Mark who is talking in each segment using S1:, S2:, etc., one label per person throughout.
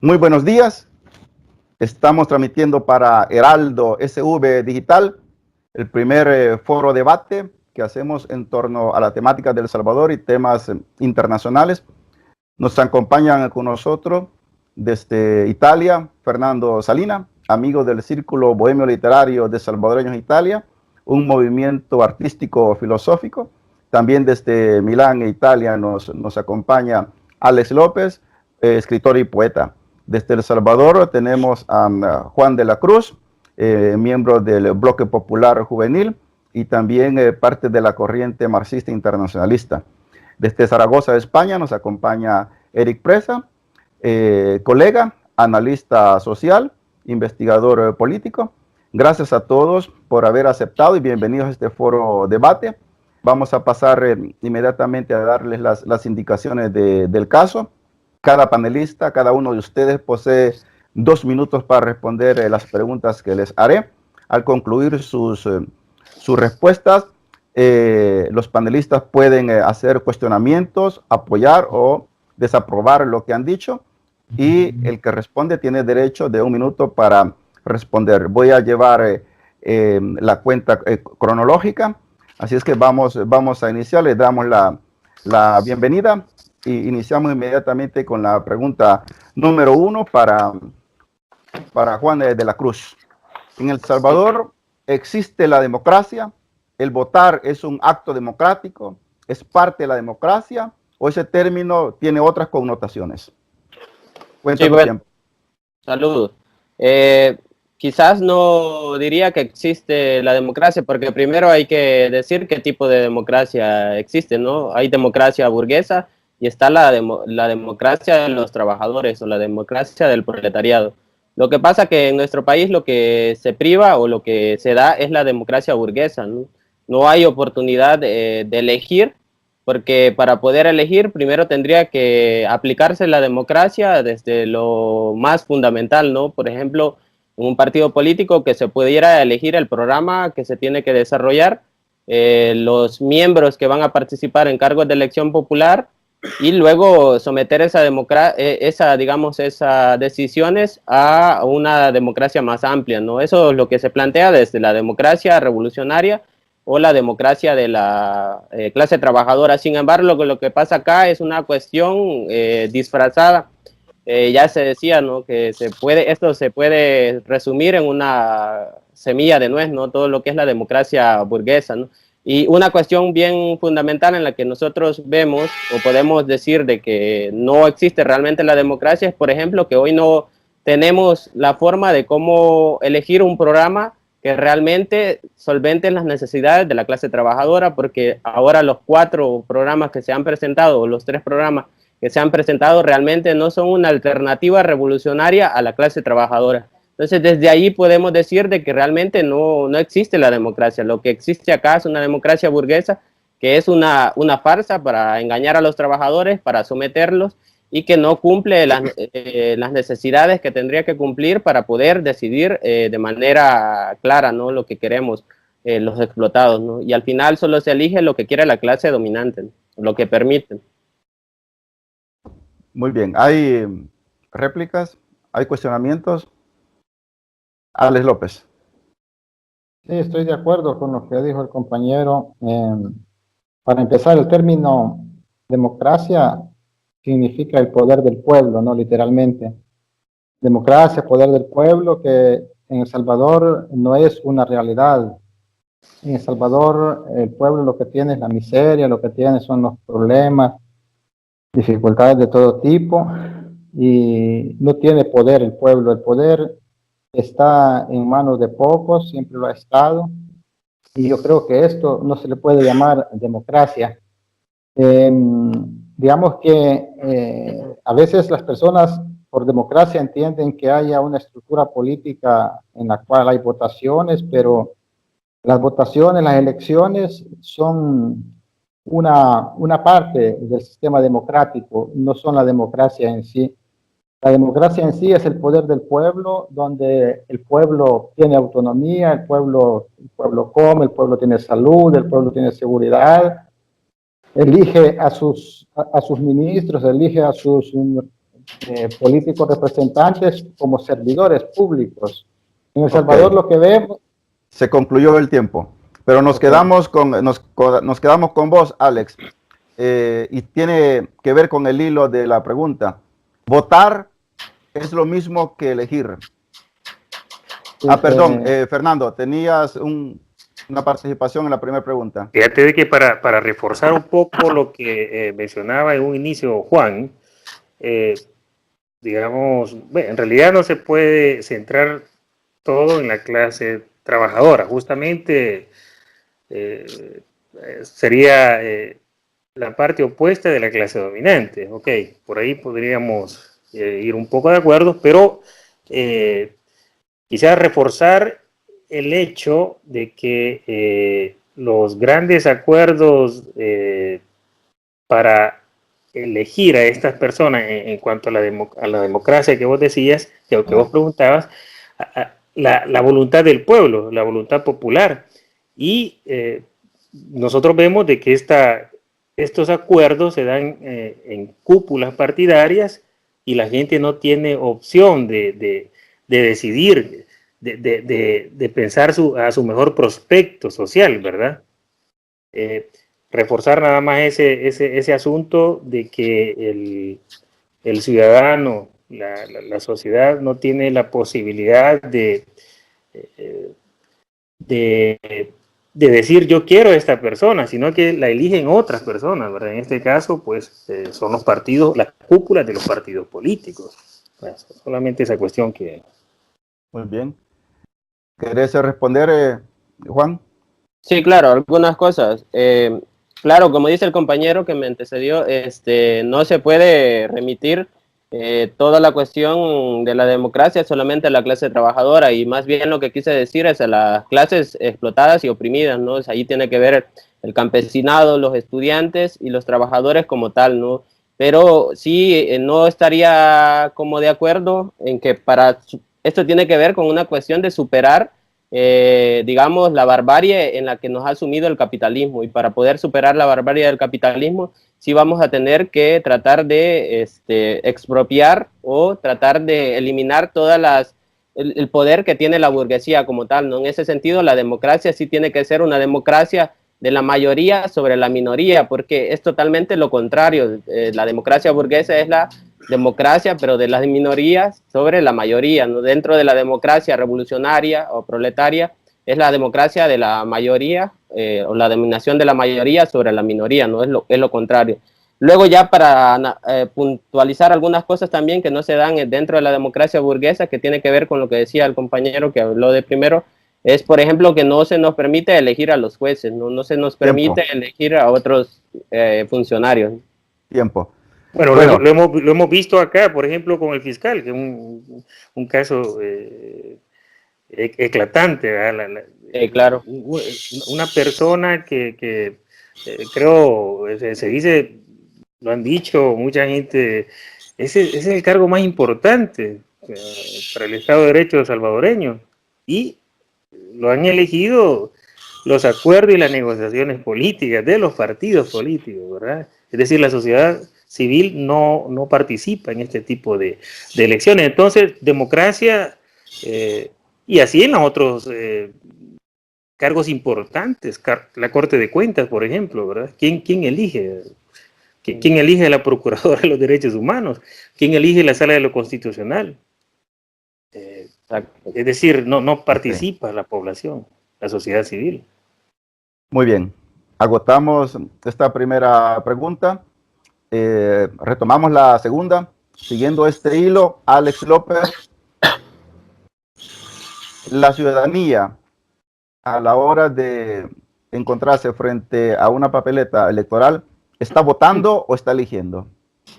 S1: Muy buenos días. Estamos transmitiendo para Heraldo SV Digital el primer foro debate que hacemos en torno a la temática del Salvador y temas internacionales. Nos acompañan con nosotros desde Italia Fernando Salina, amigo del Círculo Bohemio Literario de Salvadoreños Italia, un movimiento artístico filosófico. También desde Milán, Italia, nos acompaña Alex López, escritor y poeta. Desde El Salvador tenemos a Juan de la Cruz, miembro del Bloque Popular Juvenil y también parte de la corriente marxista internacionalista. Desde Zaragoza, España, nos acompaña Eric Presa, colega, analista social, investigador político. Gracias a todos por haber aceptado y bienvenidos a este foro debate. Vamos a pasar inmediatamente a darles las indicaciones del caso. Cada panelista, cada uno de ustedes posee 2 minutos para responder las preguntas que les haré. Al concluir sus respuestas, los panelistas pueden hacer cuestionamientos, apoyar o desaprobar lo que han dicho, y el que responde tiene derecho de 1 minuto para responder. Voy a llevar la cuenta cronológica, así es que vamos a iniciar. Les damos la bienvenida y iniciamos inmediatamente con la pregunta número 1 para Juan de la Cruz. En El Salvador existe la democracia. ¿El votar es un acto democrático? ¿Es parte de la democracia? ¿O ese término tiene otras connotaciones?
S2: Sí, bueno, saludos. Quizás no diría que existe la democracia, porque primero hay que decir qué tipo de democracia existe, ¿no? Hay democracia burguesa y está la democracia de los trabajadores o la democracia del proletariado. Lo que pasa que en nuestro país lo que se priva o lo que se da es la democracia burguesa, ¿no? No hay oportunidad de elegir, porque para poder elegir primero tendría que aplicarse la democracia desde lo más fundamental, ¿no? Por ejemplo, en un partido político que se pudiera elegir el programa que se tiene que desarrollar, los miembros que van a participar en cargos de elección popular y luego someter esas decisiones a una democracia más amplia, ¿no? Eso es lo que se plantea desde la democracia revolucionaria o la democracia de la clase trabajadora. Sin embargo, lo que pasa acá es una cuestión disfrazada. Ya se decía, ¿no?, que esto se puede resumir en una semilla de nuez, ¿no?, todo lo que es la democracia burguesa, ¿no? Y una cuestión bien fundamental en la que nosotros vemos o podemos decir de que no existe realmente la democracia es, por ejemplo, que hoy no tenemos la forma de cómo elegir un programa que realmente solvente las necesidades de la clase trabajadora, porque ahora los 4 programas que se han presentado, o los 3 programas que se han presentado, realmente no son una alternativa revolucionaria a la clase trabajadora. Entonces, desde ahí podemos decir de que realmente no existe la democracia. Lo que existe acá es una democracia burguesa, que es una farsa para engañar a los trabajadores, para someterlos, y que no cumple las necesidades que tendría que cumplir para poder decidir de manera clara, ¿no?, lo que queremos los explotados, ¿no? Y al final solo se elige lo que quiere la clase dominante, ¿no?, lo que permiten.
S1: Muy bien. ¿Hay réplicas? ¿Hay cuestionamientos? Alex López.
S3: Sí, estoy de acuerdo con lo que dijo el compañero. Para empezar, el término democracia significa el poder del pueblo, ¿no? Literalmente. Democracia, poder del pueblo, que en El Salvador no es una realidad. En El Salvador el pueblo lo que tiene es la miseria, lo que tiene son los problemas, dificultades de todo tipo, y no tiene poder el pueblo. El poder está en manos de pocos, siempre lo ha estado, y yo creo que esto no se le puede llamar democracia. Digamos que a veces las personas por democracia entienden que haya una estructura política en la cual hay votaciones, pero las votaciones, las elecciones son una parte del sistema democrático, no son la democracia en sí. La democracia en sí es el poder del pueblo, donde el pueblo tiene autonomía, el pueblo come, el pueblo tiene salud, el pueblo tiene seguridad, elige a sus ministros, elige a sus políticos representantes como servidores públicos. En El Salvador lo que vemos...
S1: Se concluyó el tiempo, pero nos quedamos con vos, Alex, y tiene que ver con el hilo de la pregunta. ¿Votar es lo mismo que elegir? Perdón, Fernando, tenías una participación en la primera pregunta.
S4: Fíjate de que para reforzar un poco lo que mencionaba en un inicio Juan, digamos, bueno, en realidad no se puede centrar todo en la clase trabajadora, justamente sería la parte opuesta de la clase dominante. Ok, por ahí podríamos ir un poco de acuerdo, pero quisiera reforzar el hecho de que los grandes acuerdos para elegir a estas personas en cuanto a la democracia que vos decías, que vos preguntabas, la voluntad del pueblo, la voluntad popular. Y nosotros vemos de que estos acuerdos se dan en cúpulas partidarias y la gente no tiene opción de decidir, de pensar a su mejor prospecto social, ¿verdad? Reforzar nada más ese asunto de que el ciudadano, la sociedad no tiene la posibilidad de decir yo quiero a esta persona, sino que la eligen otras personas, ¿verdad? En este caso, pues son los partidos, las cúpulas de los partidos políticos. Pues, solamente esa cuestión que...
S1: Muy bien. ¿Querés responder, Juan?
S2: Sí, claro, algunas cosas. Claro, como dice el compañero que me antecedió, no se puede remitir toda la cuestión de la democracia solamente a la clase trabajadora, y más bien lo que quise decir es a las clases explotadas y oprimidas, ¿no? Ahí tiene que ver el campesinado, los estudiantes y los trabajadores como tal, ¿no? Pero sí, no estaría como de acuerdo en que esto tiene que ver con una cuestión de superar digamos, la barbarie en la que nos ha sumido el capitalismo, y para poder superar la barbarie del capitalismo sí vamos a tener que tratar de expropiar o tratar de eliminar el poder que tiene la burguesía como tal, ¿no? En ese sentido, la democracia sí tiene que ser una democracia de la mayoría sobre la minoría, porque es totalmente lo contrario. La democracia burguesa es la democracia, pero de las minorías sobre la mayoría, ¿no? Dentro de la democracia revolucionaria o proletaria es la democracia de la mayoría o la dominación de la mayoría sobre la minoría, ¿no? Es lo contrario. Luego ya para puntualizar algunas cosas también que no se dan dentro de la democracia burguesa, que tiene que ver con lo que decía el compañero que habló de primero, es por ejemplo que no se nos permite elegir a los jueces, no se nos permite elegir a otros funcionarios.
S1: Tiempo.
S4: Bueno, lo hemos visto acá, por ejemplo, con el fiscal, que es un caso eclatante, ¿verdad?
S2: Claro.
S4: Una persona que creo, se dice, lo han dicho mucha gente, ese es el cargo más importante para el Estado de Derecho salvadoreño, y lo han elegido los acuerdos y las negociaciones políticas de los partidos políticos, ¿verdad? Es decir, la sociedad civil no participa en este tipo de elecciones. Entonces, democracia, y así en los otros cargos importantes, la Corte de Cuentas, por ejemplo, ¿verdad? ¿Quién elige? ¿Quién elige a la Procuradora de los Derechos Humanos? ¿Quién elige la Sala de lo Constitucional? Es decir, no participa la población, la sociedad civil.
S1: Muy bien. Agotamos esta primera pregunta. Retomamos la segunda. Siguiendo este hilo, Alex López, la ciudadanía a la hora de encontrarse frente a una papeleta electoral, ¿está votando o está eligiendo?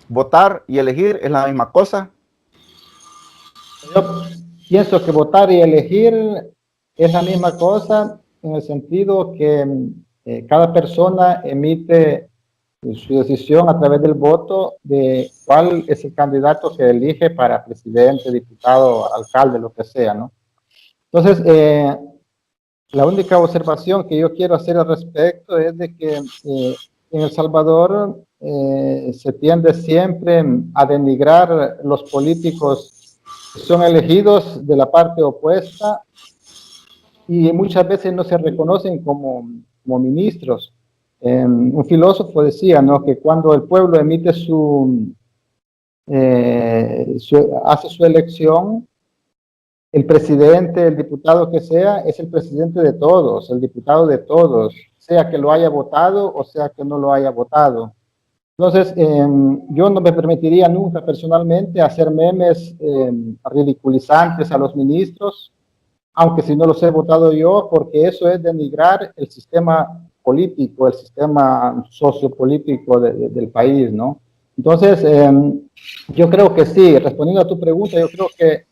S1: ¿Votar y elegir es la misma cosa?
S3: Yo pienso que votar y elegir es la misma cosa, en el sentido que cada persona emite su decisión a través del voto de cuál es el candidato que elige para presidente, diputado, alcalde, lo que sea, ¿no? Entonces, la única observación que yo quiero hacer al respecto es de que en El Salvador se tiende siempre a denigrar los políticos que son elegidos de la parte opuesta y muchas veces no se reconocen como ministros. Un filósofo decía, ¿no?, que cuando el pueblo emite hace su elección, el presidente, el diputado que sea, es el presidente de todos, el diputado de todos, sea que lo haya votado o sea que no lo haya votado. Entonces, yo no me permitiría nunca personalmente hacer memes ridiculizantes a los ministros, aunque si no los he votado yo, porque eso es denigrar el sistema político, el sistema sociopolítico del país, ¿no? Entonces, yo creo que sí, respondiendo a tu pregunta, yo creo que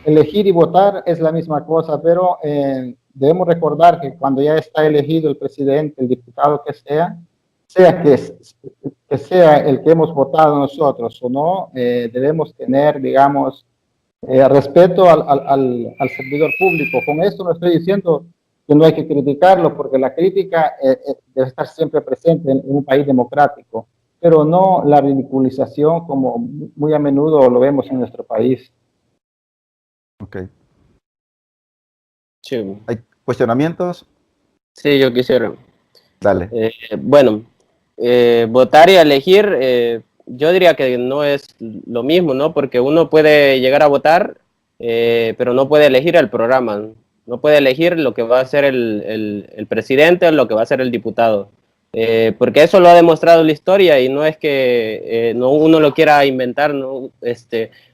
S3: elegir y votar es la misma cosa, pero debemos recordar que cuando ya está elegido el presidente, el diputado que sea sea el que hemos votado nosotros o no, debemos tener, digamos, respeto al servidor público. Con esto no estoy diciendo que no hay que criticarlo, porque la crítica debe estar siempre presente en un país democrático, pero no la ridiculización como muy a menudo lo vemos en nuestro país.
S1: Ok.
S2: Sí,
S1: ¿Hay cuestionamientos?
S2: sí, yo quisiera.
S1: Dale.
S2: Bueno, votar y elegir, yo diría que no es lo mismo, ¿no? Porque uno puede llegar a votar, pero no puede elegir el programa, no puede elegir lo que va a hacer el presidente o lo que va a hacer el diputado. Porque eso lo ha demostrado la historia y no es que uno lo quiera inventar, ¿no?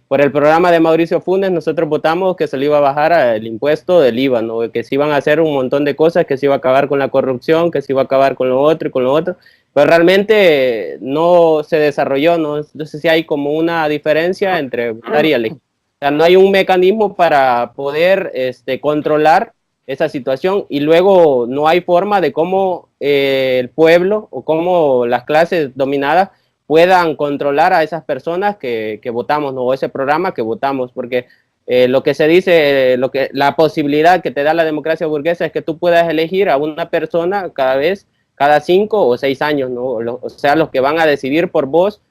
S2: Por el programa de Mauricio Funes nosotros votamos que se le iba a bajar el impuesto del IVA, ¿no? Que se iban a hacer un montón de cosas, que se iba a acabar con la corrupción, que se iba a acabar con lo otro y con lo otro, pero realmente no se desarrolló, ¿no? Entonces sí hay como una diferencia entre votar y elegir. O sea, no hay un mecanismo para poder controlar esa situación y luego no hay forma de cómo el pueblo o cómo las clases dominadas puedan controlar a esas personas que votamos, ¿no? O ese programa que votamos, porque lo que se dice, la posibilidad que te da la democracia burguesa es que tú puedas elegir a una persona cada 5 o 6 años, ¿no? O sea, los que van a decidir por vos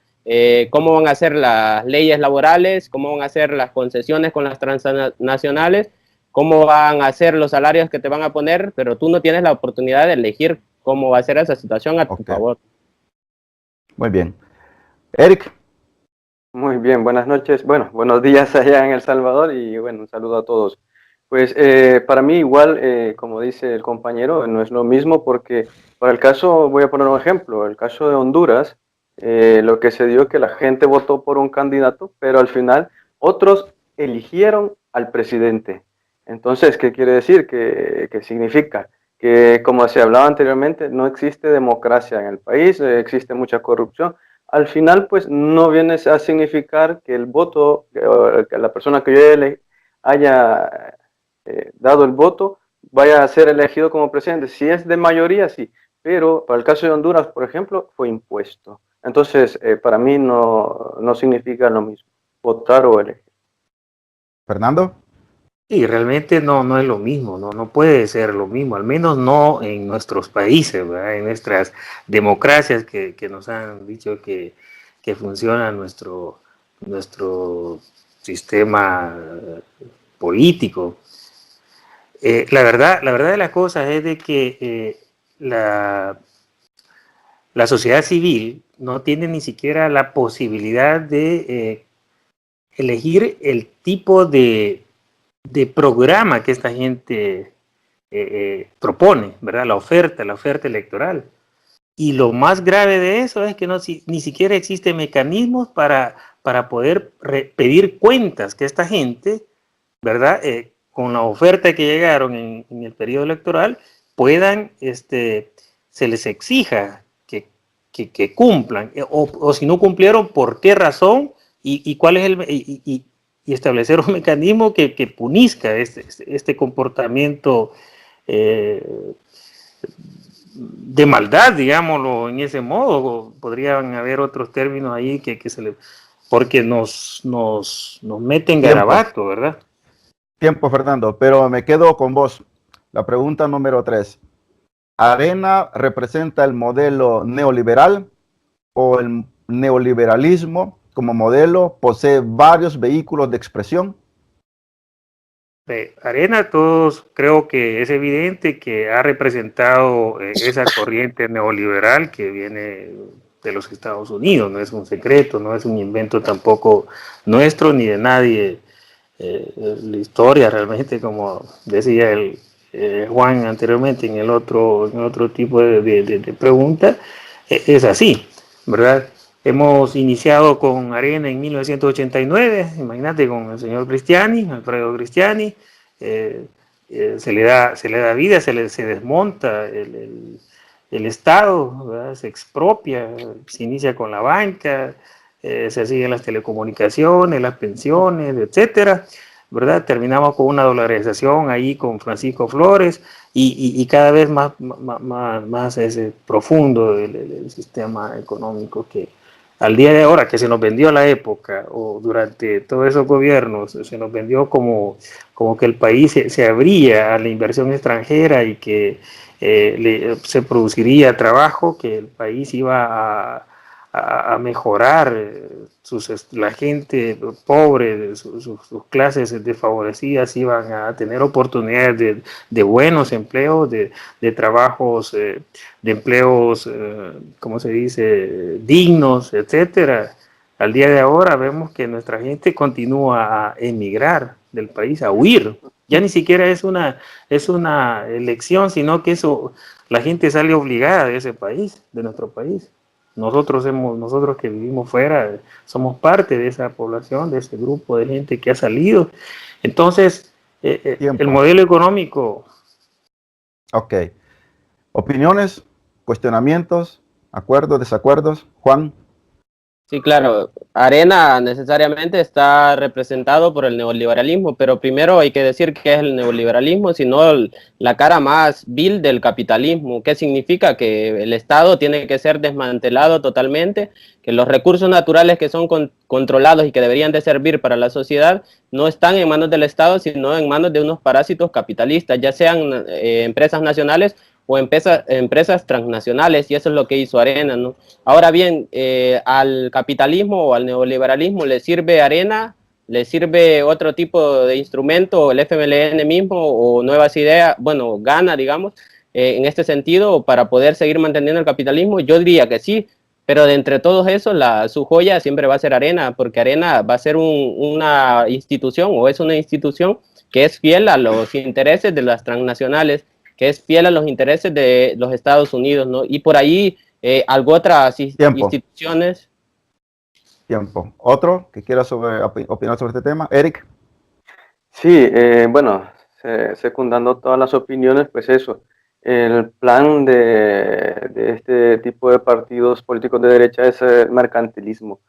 S2: cómo van a ser las leyes laborales, cómo van a ser las concesiones con las transnacionales, cómo van a ser los salarios que te van a poner, pero tú no tienes la oportunidad de elegir cómo va a ser esa situación a tu favor.
S1: Muy bien. Eric.
S5: Muy bien, buenas noches. Bueno, buenos días allá en El Salvador y bueno, un saludo a todos. Pues para mí igual, como dice el compañero, no es lo mismo porque para el caso, voy a poner un ejemplo, el caso de Honduras, lo que se dio es que la gente votó por un candidato, pero al final otros eligieron al presidente. Entonces, ¿qué quiere decir? ¿Qué significa? Que como se hablaba anteriormente, no existe democracia en el país, existe mucha corrupción. Al final, pues no viene a significar que el voto, que la persona que yo haya dado el voto, vaya a ser elegido como presidente. Si es de mayoría, sí, pero para el caso de Honduras, por ejemplo, fue impuesto. Entonces, para mí no significa lo mismo, votar o elegir.
S1: Fernando.
S4: Sí, realmente no es lo mismo, no puede ser lo mismo, al menos no en nuestros países, ¿verdad? En nuestras democracias que nos han dicho que funciona nuestro sistema político. La verdad de las cosas es de que la sociedad civil no tiene ni siquiera la posibilidad de elegir el tipo de programa que esta gente propone, ¿verdad? La oferta electoral. Y lo más grave de eso es que ni siquiera existen mecanismos para poder pedir cuentas que esta gente, ¿verdad? Con la oferta que llegaron en el periodo electoral, puedan, se les exija que cumplan, o si no cumplieron, ¿por qué razón? Y cuál es y establecer un mecanismo que punizca este comportamiento de maldad, digámoslo en ese modo. Podrían haber otros términos ahí que se le... porque nos meten garabato, ¿verdad?
S1: Tiempo, Fernando, pero me quedo con vos. La pregunta número 3. ¿Arena representa el modelo neoliberal o el neoliberalismo como modelo posee varios vehículos de expresión?
S4: Arena, todos creo que es evidente que ha representado esa corriente neoliberal que viene de los Estados Unidos, no es un secreto, no es un invento tampoco nuestro ni de nadie. La historia realmente, como decía el Juan anteriormente en el otro tipo de pregunta, es así, ¿verdad? Hemos iniciado con Arena en 1989, imagínate, con el señor Cristiani, Alfredo Cristiani, se le da vida, se desmonta el Estado, ¿verdad? Se expropia, se inicia con la banca, se siguen las telecomunicaciones, las pensiones, etcétera, ¿verdad? Terminamos con una dolarización ahí con Francisco Flores y cada vez más profundo el sistema económico que al día de ahora, que se nos vendió a la época o durante todos esos gobiernos, se nos vendió como que el país se abría a la inversión extranjera y que se produciría trabajo, que el país iba a mejorar, la gente pobre, sus clases desfavorecidas iban a tener oportunidades de buenos empleos, de trabajos, de empleos, ¿cómo se dice?, dignos, etcétera. Al día de ahora vemos que nuestra gente continúa a emigrar del país, a huir. Ya ni siquiera es una elección, sino que eso, la gente sale obligada de ese país, de nuestro país. Nosotros que vivimos fuera, somos parte de esa población, de ese grupo de gente que ha salido. Entonces, el modelo económico.
S1: Ok. Opiniones, cuestionamientos, acuerdos, desacuerdos. Juan.
S2: Sí, claro, Arena necesariamente está representado por el neoliberalismo, pero primero hay que decir qué es el neoliberalismo, sino la cara más vil del capitalismo. ¿Qué significa? Que el Estado tiene que ser desmantelado totalmente, que los recursos naturales que son controlados y que deberían de servir para la sociedad no están en manos del Estado, sino en manos de unos parásitos capitalistas, ya sean empresas nacionales o empresas transnacionales, y eso es lo que hizo Arena, ¿no? Ahora bien, al capitalismo o al neoliberalismo le sirve Arena, le sirve otro tipo de instrumento, el FMLN mismo o Nuevas Ideas, bueno, Gana, digamos, en este sentido, para poder seguir manteniendo el capitalismo. Yo diría que sí, pero de entre todos esos, su joya siempre va a ser Arena, porque Arena va a ser una institución, o es una institución que es fiel a los intereses de las transnacionales, que es fiel a los intereses de los Estados Unidos, ¿no? Y por ahí otras instituciones.
S1: Tiempo. ¿Otro que quiera opinar sobre este tema? Eric.
S5: Sí, bueno, secundando todas las opiniones, pues eso, el plan de este tipo de partidos políticos de derecha es el mercantilismo.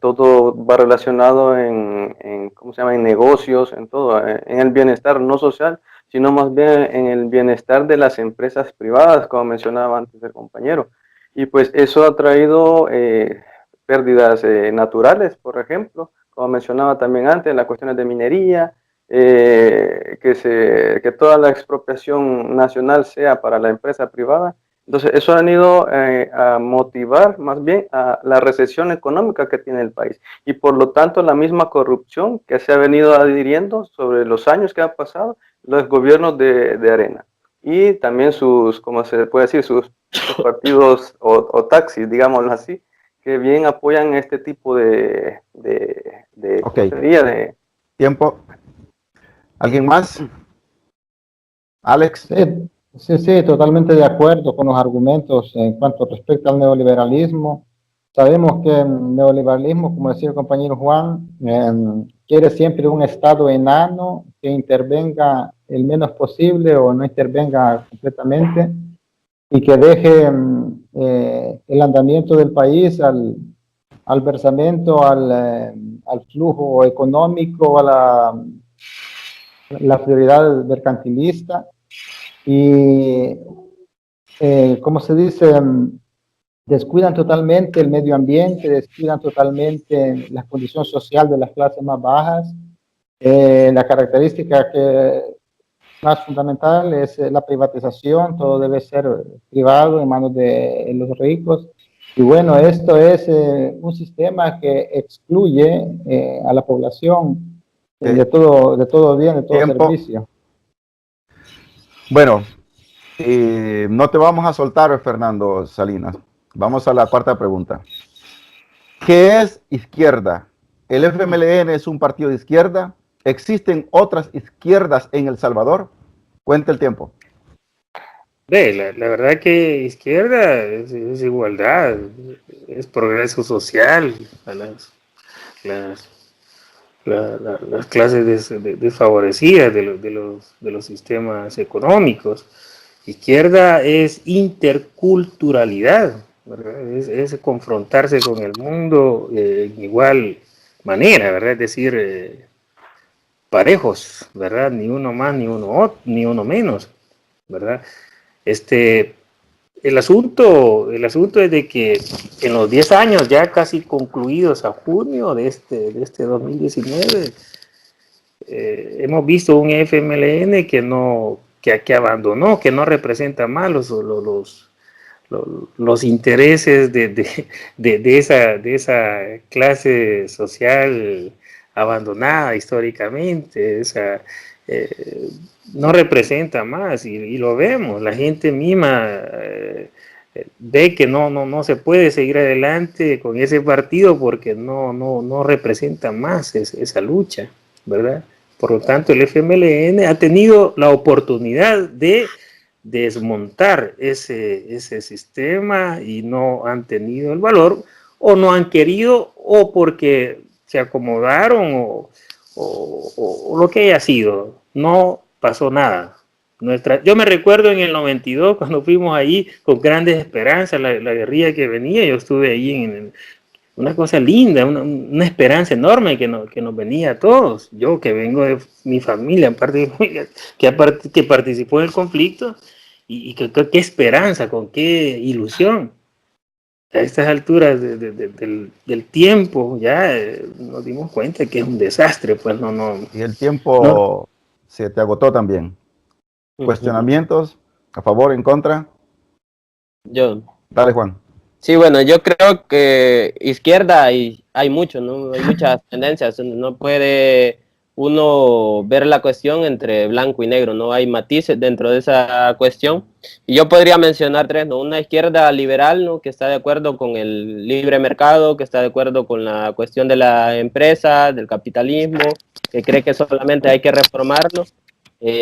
S5: Todo va relacionado ¿cómo se llama?, en negocios, en todo, en el bienestar no social, sino más bien en el bienestar de las empresas privadas, como mencionaba antes el compañero. Y pues eso ha traído pérdidas naturales, por ejemplo, como mencionaba también antes, las cuestiones de minería, que toda la expropiación nacional sea para la empresa privada. Entonces, eso ha ido a motivar más bien a la recesión económica que tiene el país y por lo tanto la misma corrupción que se ha venido adhiriendo sobre los años que han pasado los gobiernos de Arena y también ¿cómo se puede decir?, sus partidos o taxis, digámoslo así, que bien apoyan este tipo
S1: Okay.
S5: de
S1: Tiempo. ¿Alguien más? Alex.
S3: Sí, totalmente de acuerdo con los argumentos en cuanto respecta al neoliberalismo. Sabemos que el neoliberalismo, como decía el compañero Juan, quiere siempre un Estado enano que intervenga el menos posible o no intervenga completamente y que deje el andamiento del país al versamiento, al flujo económico, a la prioridad mercantilista y, ¿cómo se dice?, descuidan totalmente el medio ambiente, descuidan totalmente la condición social de las clases más bajas. La característica más fundamental es la privatización, todo debe ser privado en manos de los ricos. Y bueno, esto es un sistema que excluye a la población de todo bien, de todo
S1: Tiempo.
S3: servicio.
S1: Bueno, no te vamos a soltar, Fernando Salinas. Vamos a la cuarta pregunta. ¿Qué es izquierda? ¿El FMLN es un partido de izquierda? ¿Existen otras izquierdas en El Salvador? Cuenta el tiempo.
S4: La verdad que izquierda es igualdad, es progreso social a las, las clases desfavorecidas de los sistemas económicos. Izquierda es interculturalidad, ¿verdad? Es confrontarse con el mundo en igual manera, ¿verdad? Es decir, parejos, ¿verdad? Ni uno más, ni uno menos, ¿verdad? El asunto es de que en los 10 años ya casi concluidos a junio de este 2019, hemos visto un FMLN que abandonó, que no representa más los intereses de esa clase social abandonada históricamente, no representa más y lo vemos, la gente misma ve que no se puede seguir adelante con ese partido porque no representa más esa lucha, ¿verdad? Por lo tanto, el FMLN ha tenido la oportunidad de desmontar ese sistema y no han tenido el valor o no han querido o porque se acomodaron o lo que haya sido, no pasó nada. Yo me recuerdo en el 92 cuando fuimos ahí con grandes esperanzas, la guerrilla que venía, yo estuve ahí una cosa linda, una esperanza enorme que nos venía a todos. Yo que vengo de mi familia, que participó en el conflicto, y qué esperanza, con qué ilusión. A estas alturas del tiempo ya nos dimos cuenta que es un desastre, pues no.
S1: Y el tiempo se te agotó también. ¿Cuestionamientos? ¿A favor, en contra?
S2: Yo.
S1: Dale, Juan.
S2: Sí, bueno, yo creo que izquierda hay mucho, ¿no? Hay muchas tendencias. No puede uno ver la cuestión entre blanco y negro, ¿no? Hay matices dentro de esa cuestión. Y yo podría mencionar tres, ¿no? Una izquierda liberal, ¿no? Que está de acuerdo con el libre mercado, que está de acuerdo con la cuestión de la empresa, del capitalismo, que cree que solamente hay que reformarlo.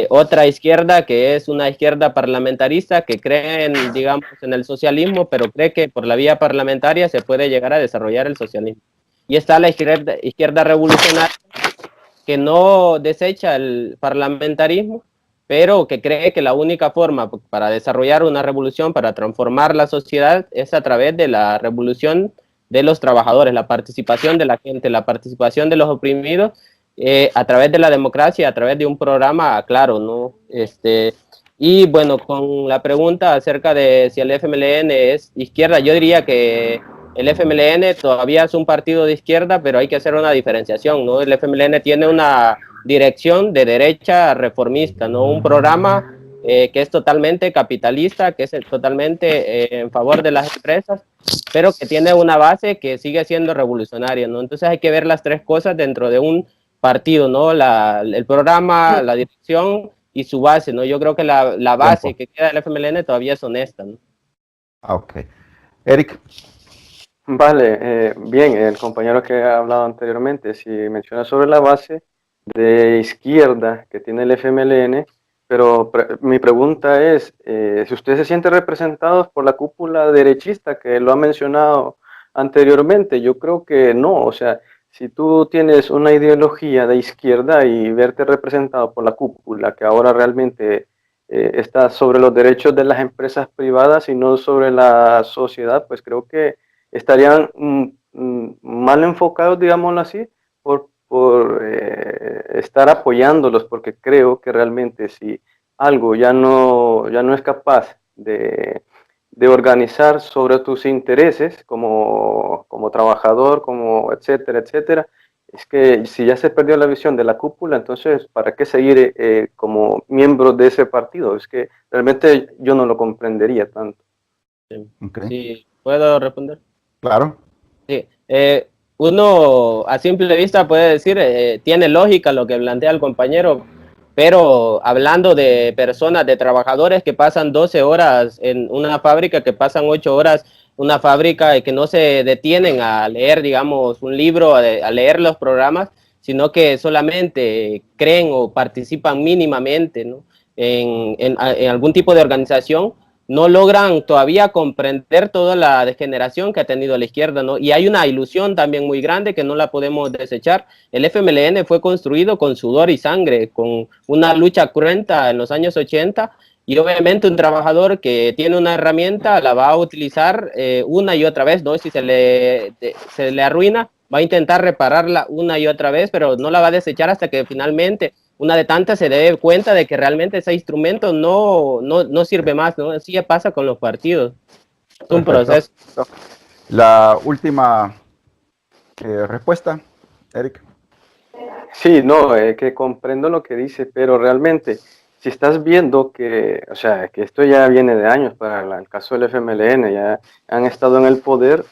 S2: Otra izquierda que es una izquierda parlamentarista que cree en, digamos, en el socialismo, pero cree que por la vía parlamentaria se puede llegar a desarrollar el socialismo. Y está la izquierda revolucionaria que no desecha el parlamentarismo, pero que cree que la única forma para desarrollar una revolución, para transformar la sociedad, es a través de la revolución de los trabajadores, la participación de la gente, la participación de los oprimidos, a través de la democracia, a través de un programa claro, ¿no? Y bueno, con la pregunta acerca de si el FMLN es izquierda, yo diría que el FMLN todavía es un partido de izquierda, pero hay que hacer una diferenciación, ¿no? El FMLN tiene una dirección de derecha reformista, ¿no? Un programa que es totalmente capitalista, que es totalmente en favor de las empresas, pero que tiene una base que sigue siendo revolucionaria, ¿no? Entonces hay que ver las tres cosas dentro de un partido, ¿no? El programa, la dirección y su base, ¿no? Yo creo que la base que queda del FMLN todavía es honesta, ¿no?
S1: Ok. Eric.
S5: Vale, bien, el compañero que ha hablado anteriormente, si menciona sobre la base de izquierda que tiene el FMLN, pero mi pregunta es, si usted se siente representado por la cúpula derechista que lo ha mencionado anteriormente, yo creo que no, o sea, si tú tienes una ideología de izquierda y verte representado por la cúpula que ahora realmente está sobre los derechos de las empresas privadas y no sobre la sociedad, pues creo que estarían mal enfocados, digámoslo así, por estar apoyándolos, porque creo que realmente si algo ya no es capaz de organizar sobre tus intereses como trabajador, como etcétera, etcétera, es que si ya se perdió la visión de la cúpula, entonces, ¿para qué seguir como miembro de ese partido? Es que realmente yo no lo comprendería tanto.
S1: Okay.
S2: Sí, ¿puedo responder?
S1: Claro.
S2: Sí. Uno a simple vista puede decir, tiene lógica lo que plantea el compañero, pero hablando de personas, de trabajadores que pasan 12 horas en una fábrica, que pasan 8 horas una fábrica y que no se detienen a leer, digamos, un libro, a leer los programas, sino que solamente creen o participan mínimamente, ¿no? en algún tipo de organización, no logran todavía comprender toda la degeneración que ha tenido la izquierda, ¿no? Y hay una ilusión también muy grande que no la podemos desechar. El FMLN fue construido con sudor y sangre, con una lucha cruenta en los años 80, y obviamente un trabajador que tiene una herramienta la va a utilizar una y otra vez, ¿no? Si se le arruina, va a intentar repararla una y otra vez, pero no la va a desechar hasta que finalmente una de tantas se dé cuenta de que realmente ese instrumento no sirve más, ¿no? Así ya pasa con los partidos. Es un proceso.
S1: La última respuesta, Eric.
S5: Sí, no, que comprendo lo que dice, pero realmente, si estás viendo que, o sea, que esto ya viene de años para el caso del FMLN, ya han estado en el poder,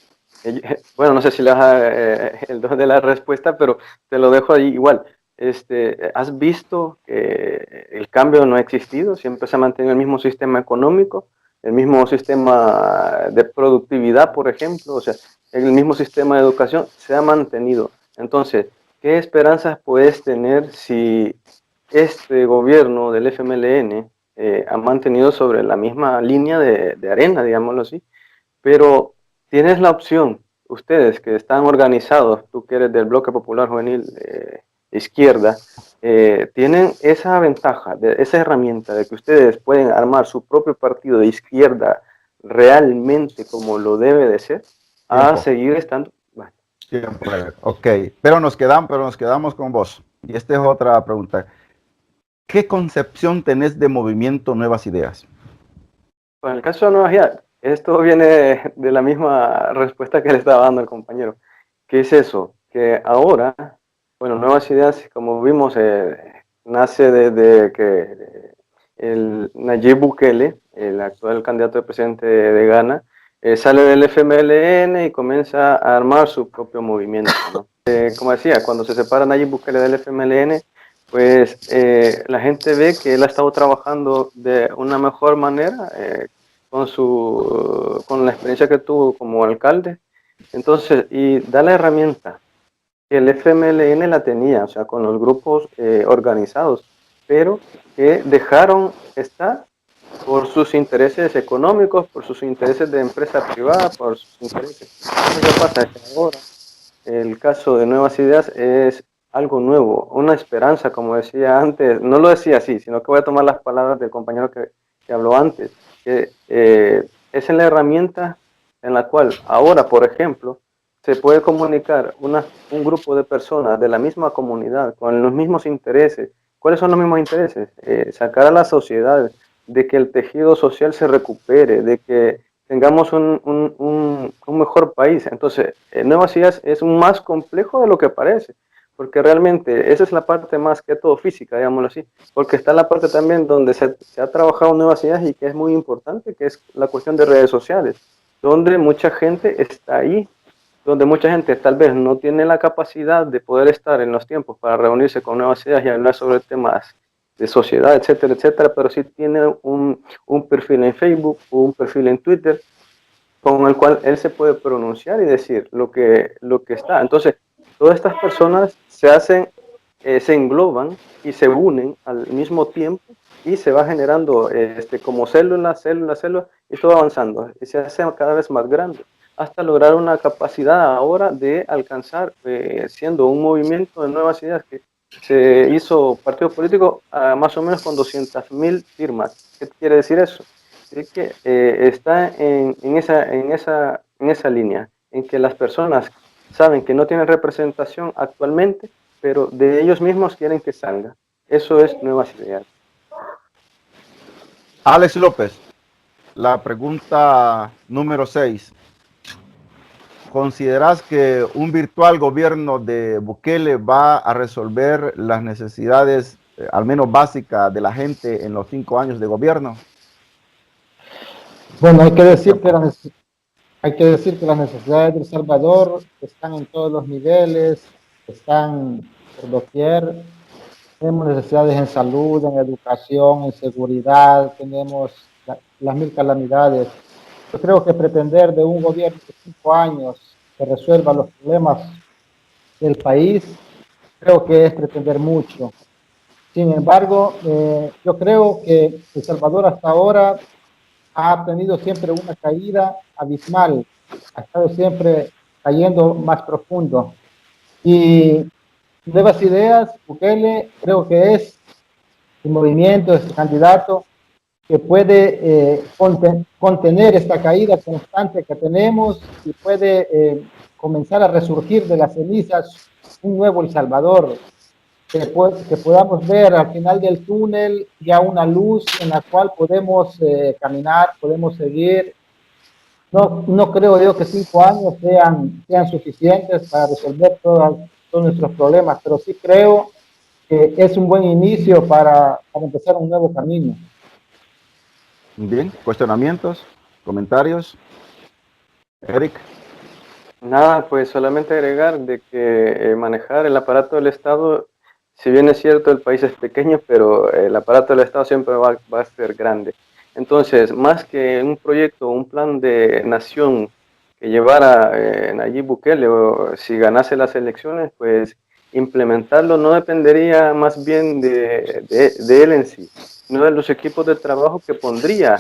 S5: bueno, no sé si le das el don de la respuesta, pero te lo dejo ahí igual. ¿Has visto que el cambio no ha existido? Siempre se ha mantenido el mismo sistema económico, el mismo sistema de productividad, por ejemplo, o sea, el mismo sistema de educación se ha mantenido. Entonces, ¿qué esperanzas puedes tener si este gobierno del FMLN ha mantenido sobre la misma línea de arena, digámoslo así? Pero tienes la opción, ustedes que están organizados, tú que eres del Bloque Popular Juvenil Izquierda, tienen esa ventaja, esa herramienta de que ustedes pueden armar su propio partido de izquierda realmente como lo debe de ser, a seguir estando. Bueno.
S1: Ok, pero nos quedamos con vos. Y esta es otra pregunta. ¿Qué concepción tenés de movimiento Nuevas Ideas?
S5: Pues en el caso de Nuevas Ideas, esto viene de la misma respuesta que le estaba dando el compañero. ¿Qué es eso? Que ahora, bueno, Nuevas Ideas, como vimos, nace desde que el Nayib Bukele, el actual candidato de presidente de Ghana, sale del FMLN y comienza a armar su propio movimiento, ¿no? Como decía, cuando se separa Nayib Bukele del FMLN, pues la gente ve que él ha estado trabajando de una mejor manera con la experiencia que tuvo como alcalde. Entonces, y da la herramienta que el FMLN la tenía, o sea, con los grupos organizados, pero que dejaron estar por sus intereses económicos, por sus intereses de empresa privada, por sus intereses. Entonces, ¿qué pasa? Que ahora el caso de Nuevas Ideas es algo nuevo, una esperanza, como decía antes, no lo decía así, sino que voy a tomar las palabras del compañero que habló antes, que es en la herramienta en la cual ahora, por ejemplo, se puede comunicar un grupo de personas de la misma comunidad, con los mismos intereses. ¿Cuáles son los mismos intereses? Sacar a la sociedad, de que el tejido social se recupere, de que tengamos un mejor país. Entonces, Nuevas Ideas es más complejo de lo que parece, porque realmente esa es la parte más que todo física, digámoslo así, porque está la parte también donde se ha trabajado Nuevas Ideas y que es muy importante, que es la cuestión de redes sociales, donde mucha gente está ahí, donde mucha gente tal vez no tiene la capacidad de poder estar en los tiempos para reunirse con Nuevas Ideas y hablar sobre temas de sociedad, etcétera, etcétera, pero sí tiene un perfil en Facebook o un perfil en Twitter con el cual él se puede pronunciar y decir lo que está. Entonces, todas estas personas se engloban y se unen al mismo tiempo y se va generando como células, y todo avanzando. Y se hace cada vez más grande hasta lograr una capacidad ahora de alcanzar, siendo un movimiento de Nuevas Ideas que se hizo partido político más o menos con 200.000 firmas. ¿Qué quiere decir eso? Es que está en esa línea, en que las personas saben que no tienen representación actualmente, pero de ellos mismos quieren que salga. Eso es Nuevas Ideas.
S1: Alex López, la pregunta número 6. ¿consideras que un virtual gobierno de Bukele va a resolver las necesidades, al menos básicas, de la gente en los 5 años de gobierno?
S3: Bueno, hay que decir que las necesidades de El Salvador están en todos los niveles, están por doquier. Tenemos necesidades en salud, en educación, en seguridad, tenemos las mil calamidades. Yo creo que pretender de un gobierno de 5 años que resuelva los problemas del país, creo que es pretender mucho. Sin embargo, yo creo que El Salvador hasta ahora ha tenido siempre una caída abismal, ha estado siempre cayendo más profundo. Y Nuevas Ideas, Bukele, creo que es el movimiento, este candidato que puede contener esta caída constante que tenemos y puede comenzar a resurgir de las cenizas un nuevo El Salvador, que podamos ver al final del túnel ya una luz en la cual podemos caminar, podemos seguir. No creo yo que 5 años sean suficientes para resolver todos nuestros problemas, pero sí creo que es un buen inicio para empezar un nuevo camino.
S1: Bien, cuestionamientos, comentarios. Eric.
S5: Nada, pues solamente agregar de que manejar el aparato del Estado, si bien es cierto el país es pequeño, pero el aparato del Estado siempre va a ser grande. Entonces, más que un proyecto, un plan de nación que llevara Nayib Bukele, o si ganase las elecciones, pues implementarlo no dependería más bien de él en sí, sino de los equipos de trabajo que pondría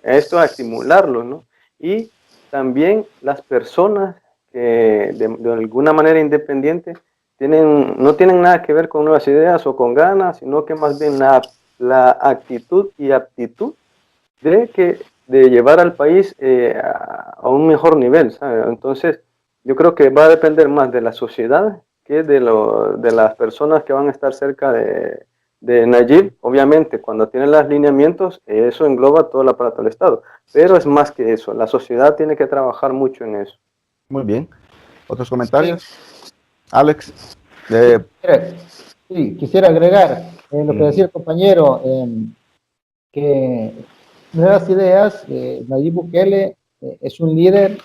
S5: esto a estimularlo, ¿no? Y también las personas que de alguna manera independiente no tienen nada que ver con Nuevas Ideas o con ganas, sino que más bien la actitud y aptitud de llevar al país a un mejor nivel, ¿sabe? Entonces, yo creo que va a depender más de la sociedad que de las personas que van a estar cerca de Nayib. Obviamente, cuando tiene los lineamientos, eso engloba todo el aparato del Estado, pero es más que eso, la sociedad tiene que trabajar mucho en eso.
S1: Muy bien. ¿Otros comentarios? Sí. Alex.
S3: Sí, quisiera agregar lo que decía el compañero, que Nuevas Ideas, Nayib Bukele es un líder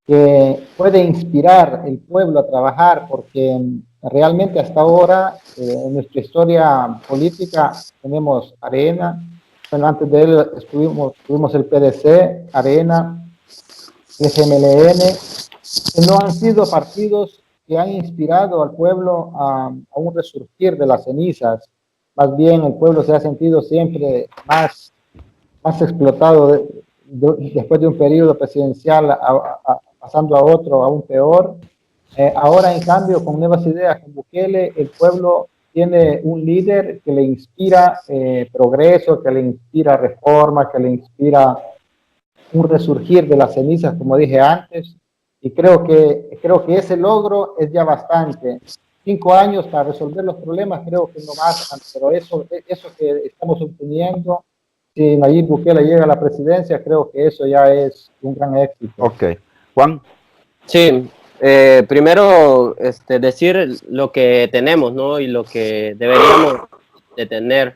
S3: que puede inspirar al pueblo a trabajar, porque realmente hasta ahora en nuestra historia política tenemos Arena, bueno, antes de él tuvimos el PDC, Arena, FMLN, que no han sido partidos que han inspirado al pueblo a un resurgir de las cenizas. Más bien el pueblo se ha sentido siempre más explotado después de un periodo presidencial pasando a otro aún peor. Ahora en cambio con Nuevas Ideas, con Bukele, el pueblo tiene un líder que le inspira progreso, que le inspira reforma, que le inspira un resurgir de las cenizas, como dije antes, y creo que ese logro es ya bastante. 5 años para resolver los problemas creo que no bastan, pero eso que estamos obteniendo, si Nayib Bukele llega a la presidencia, creo que eso ya es un gran éxito.
S1: Ok. Juan.
S2: Sí, primero decir lo que tenemos, ¿no? Y lo que deberíamos de tener.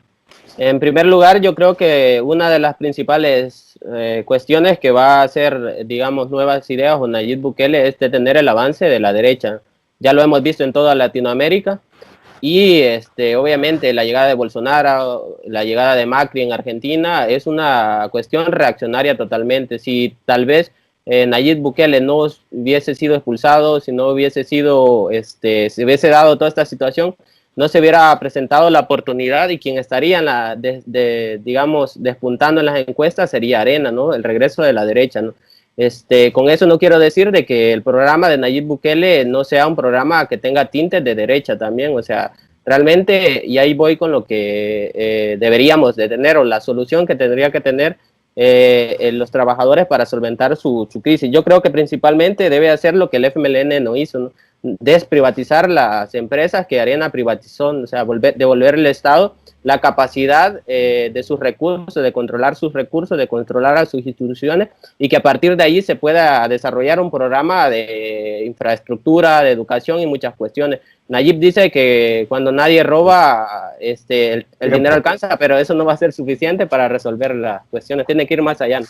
S2: En primer lugar, yo creo que una de las principales cuestiones que va a hacer, digamos, Nuevas Ideas o Nayib Bukele es detener el avance de la derecha. Ya lo hemos visto en toda Latinoamérica y obviamente la llegada de Bolsonaro, la llegada de Macri en Argentina es una cuestión reaccionaria totalmente. Si tal vez Nayib Bukele no hubiese sido expulsado, si no hubiese sido, se hubiese dado toda esta situación, no se hubiera presentado la oportunidad y quien estaría digamos, despuntando en las encuestas sería Arena, ¿no? El regreso de la derecha, ¿no? Con eso no quiero decir de que el programa de Nayib Bukele no sea un programa que tenga tintes de derecha también, o sea, realmente, y ahí voy con lo que deberíamos de tener, o la solución que tendría que tener los trabajadores para solventar su crisis. Yo creo que principalmente debe hacer lo que el FMLN no hizo, ¿no? Desprivatizar las empresas que Arena privatizó, o sea, devolverle al Estado la capacidad de sus recursos, de controlar sus recursos, de controlar a sus instituciones, y que a partir de ahí se pueda desarrollar un programa de infraestructura, de educación y muchas cuestiones. Nayib dice que cuando nadie roba, el dinero alcanza, pero eso no va a ser suficiente para resolver las cuestiones, tiene que ir más allá.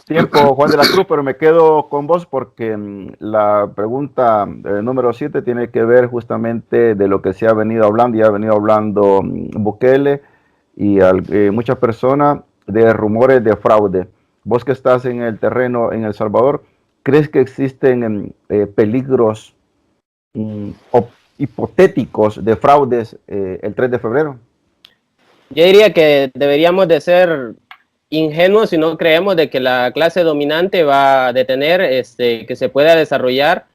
S1: Tiempo, Juan de la Cruz, pero me quedo con vos porque la pregunta número 7 tiene que ver justamente de lo que se ha venido hablando, y ha venido hablando Bukele y muchas personas, de rumores de fraude. Vos que estás en el terreno en El Salvador, ¿crees que existen peligros hipotéticos de fraudes el 3 de febrero?
S2: Yo diría que deberíamos de ser ingenuos si no creemos de que la clase dominante va a detener que se pueda desarrollar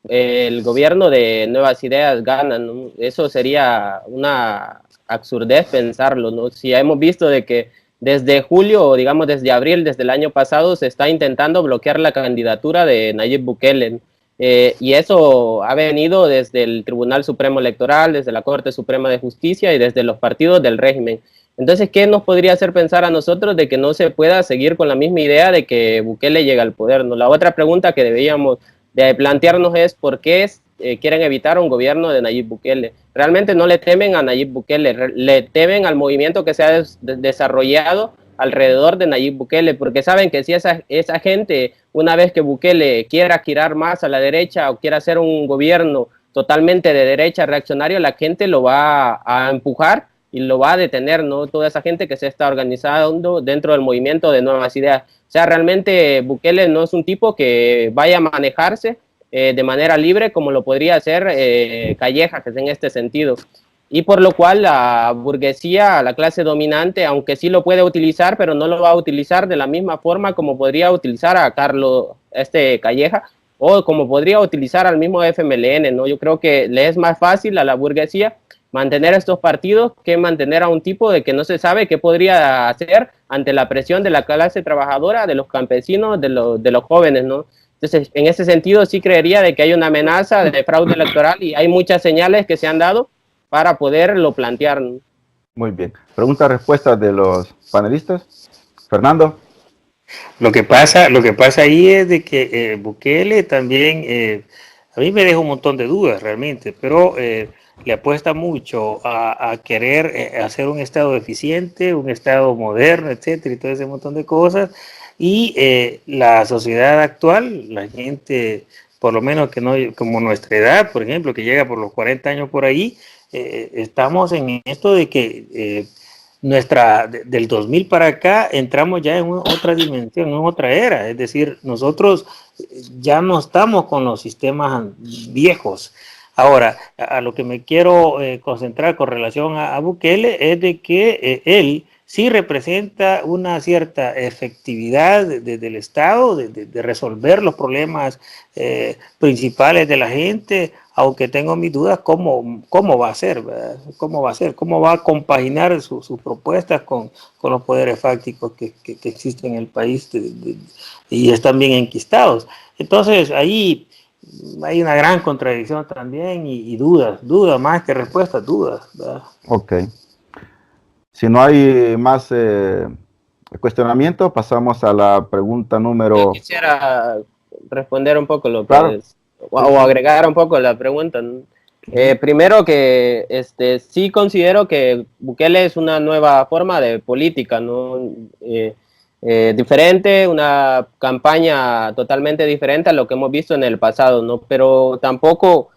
S2: el gobierno de nuevas ideas gana, ¿no? Eso sería una absurdez pensarlo, ¿no? Si hemos visto de que desde julio, o digamos desde abril, desde el año pasado, se está intentando bloquear la candidatura de Nayib Bukele, y eso ha venido desde el Tribunal Supremo Electoral, desde la Corte Suprema de Justicia y desde los partidos del régimen. Entonces, ¿qué nos podría hacer pensar a nosotros de que no se pueda seguir con la misma idea de que Bukele llega al poder, ¿no? La otra pregunta que deberíamos de plantearnos es por qué quieren evitar un gobierno de Nayib Bukele. Realmente no le temen a Nayib Bukele, le temen al movimiento que se ha desarrollado alrededor de Nayib Bukele, porque saben que si esa gente, una vez que Bukele quiera girar más a la derecha o quiera hacer un gobierno totalmente de derecha reaccionario, la gente lo va a empujar y lo va a detener, ¿no? Toda esa gente que se está organizando dentro del movimiento de nuevas ideas. O sea, realmente Bukele no es un tipo que vaya a manejarse de manera libre como lo podría hacer Calleja, que es en este sentido. Y por lo cual la burguesía, la clase dominante, aunque sí lo puede utilizar, pero no lo va a utilizar de la misma forma como podría utilizar a Carlos Calleja, o como podría utilizar al mismo FMLN, ¿no? Yo creo que le es más fácil a la burguesía mantener estos partidos que mantener a un tipo de que no se sabe qué podría hacer ante la presión de la clase trabajadora, de los campesinos, de los jóvenes, ¿no? Entonces, en ese sentido, sí creería de que hay una amenaza de fraude electoral y hay muchas señales que se han dado para poderlo plantear, ¿no?
S1: Muy bien. Pregunta-respuesta de los panelistas. Fernando.
S4: Lo que pasa ahí es de que Bukele también, a mí me deja un montón de dudas realmente, pero le apuesta mucho a querer hacer un Estado eficiente, un Estado moderno, etcétera, y todo ese montón de cosas. Y la sociedad actual, la gente, por lo menos que no, como nuestra edad, por ejemplo, que llega por los 40 años por ahí, estamos en esto de que del 2000 para acá entramos ya en otra dimensión, en otra era. Es decir, nosotros ya no estamos con los sistemas viejos. Ahora, a lo que me quiero concentrar con relación a Bukele es de que él sí representa una cierta efectividad del Estado, de resolver los problemas principales de la gente, aunque tengo mis dudas cómo va a ser, ¿verdad? Cómo va a compaginar sus propuestas con los poderes fácticos que existen en el país y están bien enquistados. Entonces, ahí hay una gran contradicción también y dudas más que respuestas, dudas, ¿verdad?
S1: Ok. Si no hay más cuestionamiento, pasamos a la pregunta número...
S2: Yo quisiera responder un poco lo que
S1: Claro.
S2: o agregar un poco la pregunta, ¿no? Primero que sí considero que Bukele es una nueva forma de política, ¿no? Diferente, una campaña totalmente diferente a lo que hemos visto en el pasado, ¿no? Pero tampoco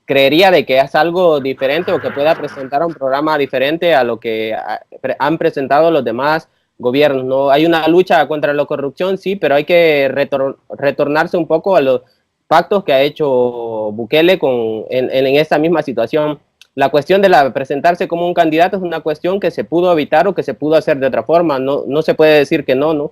S2: creería de que es algo diferente o que pueda presentar un programa diferente a lo que han presentado los demás gobiernos, ¿no? Hay una lucha contra la corrupción, sí, pero hay que retornarse un poco a los pactos que ha hecho Bukele en esta misma situación. La cuestión de presentarse como un candidato es una cuestión que se pudo evitar o que se pudo hacer de otra forma. No se puede decir que no.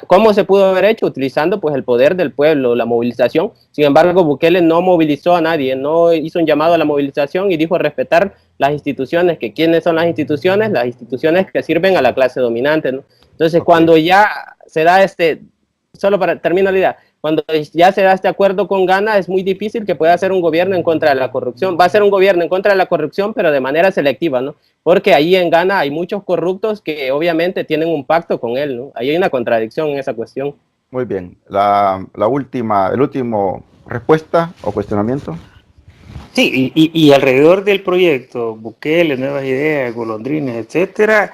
S2: ¿Cómo se pudo haber hecho? Utilizando pues el poder del pueblo, la movilización. Sin embargo, Bukele no movilizó a nadie, no hizo un llamado a la movilización y dijo respetar las instituciones. ¿Quiénes son las instituciones? Las instituciones que sirven a la clase dominante, ¿no? Entonces, cuando ya se da solo para terminar la idea, cuando ya se da este acuerdo con Ghana, es muy difícil que pueda hacer un gobierno en contra de la corrupción. Va a ser un gobierno en contra de la corrupción, pero de manera selectiva, ¿no? Porque ahí en Ghana hay muchos corruptos que obviamente tienen un pacto con él, ¿no? Ahí hay una contradicción en esa cuestión.
S1: Muy bien. El último respuesta o cuestionamiento.
S4: Sí, y alrededor del proyecto Bukele, Nuevas Ideas, Golondrines, etcétera,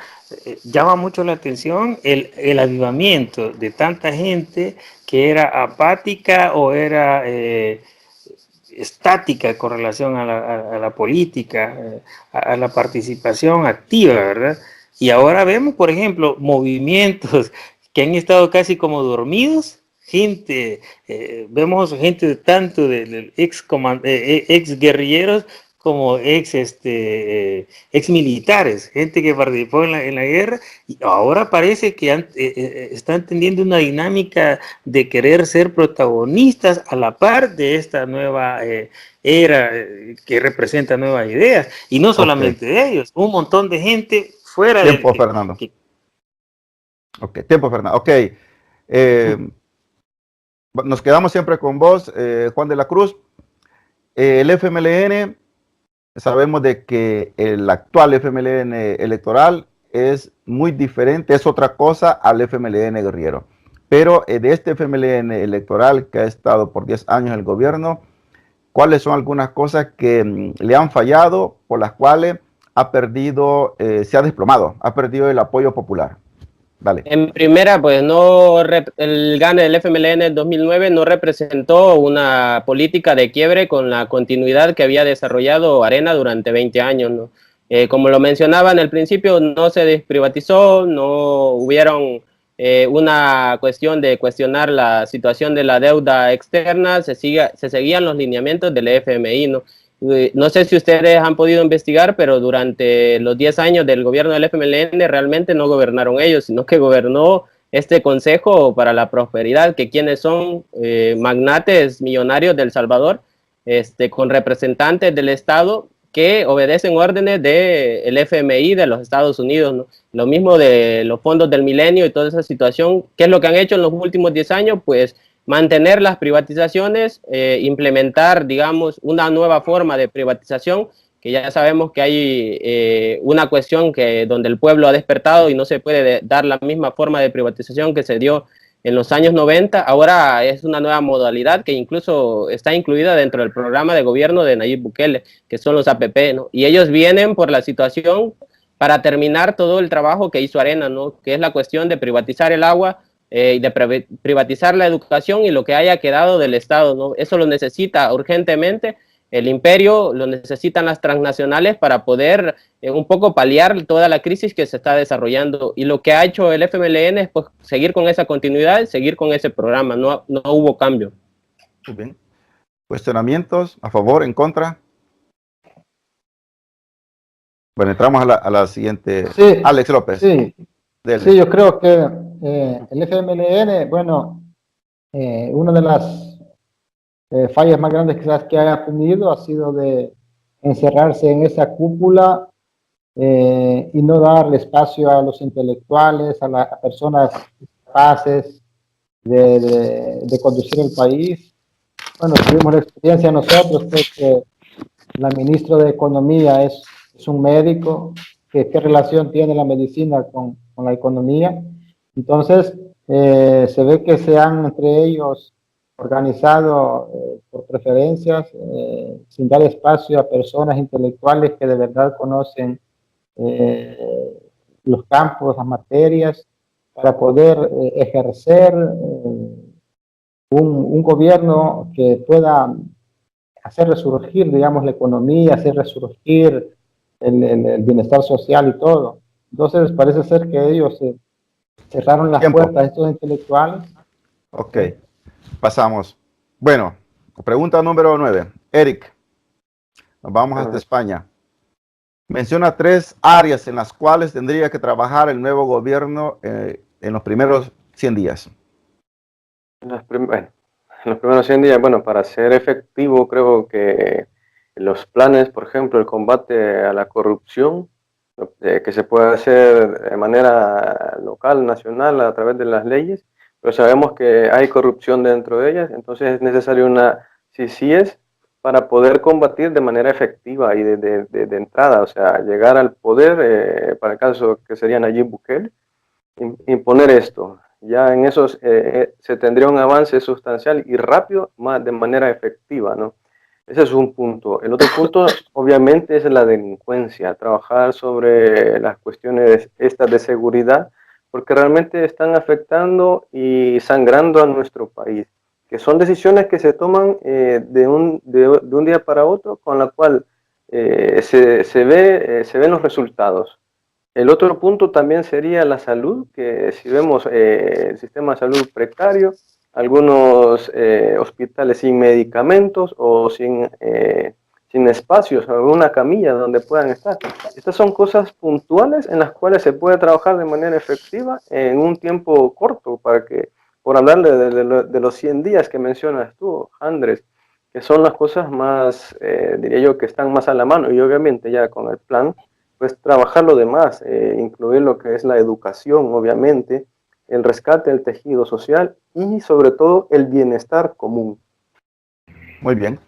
S4: llama mucho la atención el avivamiento de tanta gente que era apática o era estática con relación a la política, a la participación activa, ¿verdad? Y ahora vemos, por ejemplo, movimientos que han estado casi como dormidos, gente, vemos gente tanto de ex guerrilleros como ex militares, gente que participó en la guerra, y ahora parece que están teniendo una dinámica de querer ser protagonistas a la par de esta nueva era que representa nuevas ideas, y no solamente de ellos, un montón de gente fuera
S1: Tiempo, Fernando. Tiempo, Fernando. Ok. Nos quedamos siempre con vos, Juan de la Cruz. El FMLN, sabemos de que el actual FMLN electoral es muy diferente, es otra cosa al FMLN guerrillero. Pero de este FMLN electoral que ha estado por 10 años en el gobierno, ¿cuáles son algunas cosas que le han fallado, por las cuales ha perdido, se ha desplomado, ha perdido el apoyo popular? Dale.
S2: En primera, pues el GAN del FMLN en 2009 no representó una política de quiebre con la continuidad que había desarrollado Arena durante 20 años, ¿no? Como lo mencionaba en el principio, no se desprivatizó, no hubieron una cuestión de cuestionar la situación de la deuda externa, se seguían los lineamientos del FMI, ¿no? No sé si ustedes han podido investigar, pero durante los 10 años del gobierno del FMLN realmente no gobernaron ellos, sino que gobernó este Consejo para la Prosperidad, que quienes son magnates millonarios de El Salvador, con representantes del Estado que obedecen órdenes del FMI de los Estados Unidos, ¿no? Lo mismo de los fondos del milenio y toda esa situación. ¿Qué es lo que han hecho en los últimos 10 años? Pues mantener las privatizaciones, implementar, digamos, una nueva forma de privatización, que ya sabemos que hay una cuestión donde el pueblo ha despertado y no se puede dar la misma forma de privatización que se dio en los años 90, ahora es una nueva modalidad que incluso está incluida dentro del programa de gobierno de Nayib Bukele, que son los APP, ¿no? Y ellos vienen por la situación para terminar todo el trabajo que hizo Arena, ¿no? Que es la cuestión de privatizar el agua, y de privatizar la educación y lo que haya quedado del Estado, ¿no? Eso lo necesita urgentemente el imperio, lo necesitan las transnacionales para poder un poco paliar toda la crisis que se está desarrollando, y lo que ha hecho el FMLN es pues, seguir con esa continuidad, seguir con ese programa, no hubo cambio.
S1: Muy bien. ¿Cuestionamientos? ¿A favor? ¿En contra? Bueno, entramos a la siguiente.
S3: Sí,
S1: Alex López.
S3: Sí, sí, yo creo que el FMLN, bueno, una de las fallas más grandes quizás que haya tenido ha sido de encerrarse en esa cúpula y no darle espacio a los intelectuales, a personas capaces de conducir el país. Bueno, tuvimos la experiencia nosotros, pues, que la ministra de Economía es un médico, que qué relación tiene la medicina con la economía. Entonces, se ve que se han entre ellos organizado por preferencias, sin dar espacio a personas intelectuales que de verdad conocen los campos, las materias, para poder ejercer un gobierno que pueda hacer resurgir, digamos, la economía, hacer resurgir el bienestar social y todo. Entonces, parece ser que ellos cerraron las puertas a estos intelectuales.
S1: Ok, pasamos. Bueno, pregunta número 9. Eric, nos vamos hasta España. Menciona 3 áreas en las cuales tendría que trabajar el nuevo gobierno en los primeros 100 días.
S5: En los primeros 100 días, bueno, para ser efectivo, creo que los planes, por ejemplo, el combate a la corrupción, que se puede hacer de manera local, nacional, a través de las leyes, pero sabemos que hay corrupción dentro de ellas, entonces es necesario una CICIES para poder combatir de manera efectiva y de entrada, o sea, llegar al poder, para el caso que sería Nayib Bukele, imponer esto. Ya en eso se tendría un avance sustancial y rápido, más de manera efectiva, ¿no? Ese es un punto. El otro punto, obviamente, es la delincuencia, trabajar sobre las cuestiones estas de seguridad, porque realmente están afectando y sangrando a nuestro país, que son decisiones que se toman de un día para otro, con la cual se ven los resultados. El otro punto también sería la salud, que si vemos el sistema de salud precario, algunos hospitales sin medicamentos o sin espacios, alguna camilla donde puedan estar. Estas son cosas puntuales en las cuales se puede trabajar de manera efectiva en un tiempo corto, para que, por hablarle de los 100 días que mencionas tú, Andrés, que son las cosas más, diría yo, que están más a la mano, y obviamente ya con el plan, pues trabajar lo demás, incluir lo que es la educación, obviamente, el rescate del tejido social y sobre todo el bienestar común.
S1: Muy bien.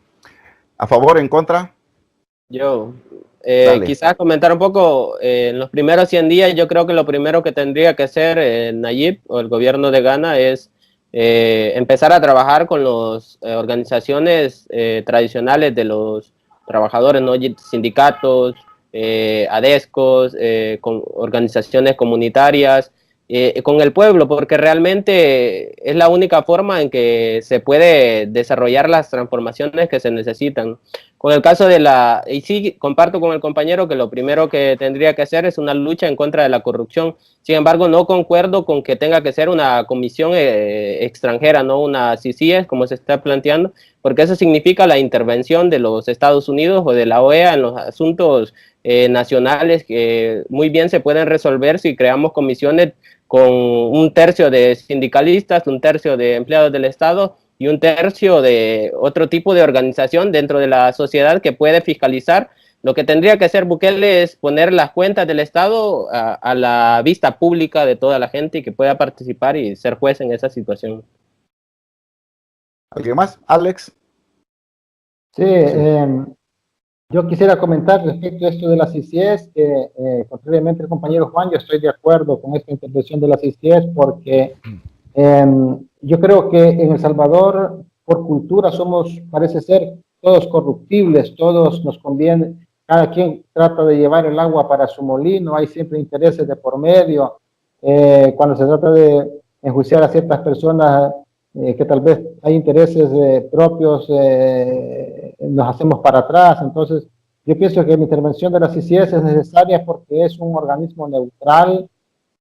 S1: ¿A favor, en contra?
S2: Yo,
S1: Dale.
S2: quizás comentar un poco, en los primeros 100 días yo creo que lo primero que tendría que hacer Nayib o el gobierno de Ghana es empezar a trabajar con las organizaciones tradicionales de los trabajadores, ¿no? Sindicatos, ADESCOs, con organizaciones comunitarias, con el pueblo, porque realmente es la única forma en que se puede desarrollar las transformaciones que se necesitan. Con el caso de y sí, comparto con el compañero que lo primero que tendría que hacer es una lucha en contra de la corrupción. Sin embargo, no concuerdo con que tenga que ser una comisión extranjera, no una CICIES, como se está planteando, porque eso significa la intervención de los Estados Unidos o de la OEA en los asuntos nacionales, que muy bien se pueden resolver si creamos comisiones con un tercio de sindicalistas, un tercio de empleados del Estado y un tercio de otro tipo de organización dentro de la sociedad que puede fiscalizar. Lo que tendría que hacer Bukele es poner las cuentas del Estado a la vista pública de toda la gente y que pueda participar y ser juez en esa situación.
S1: ¿Alguien más? Alex.
S3: Sí, yo quisiera comentar respecto a esto de las CICIES, que contrariamente al compañero Juan, yo estoy de acuerdo con esta intervención de las CICIES, porque yo creo que en El Salvador, por cultura, parece ser, todos corruptibles, todos nos conviene, cada quien trata de llevar el agua para su molino, hay siempre intereses de por medio. Cuando se trata de enjuiciar a ciertas personas que tal vez hay intereses propios, nos hacemos para atrás. Entonces, yo pienso que la intervención de la CICIES es necesaria porque es un organismo neutral,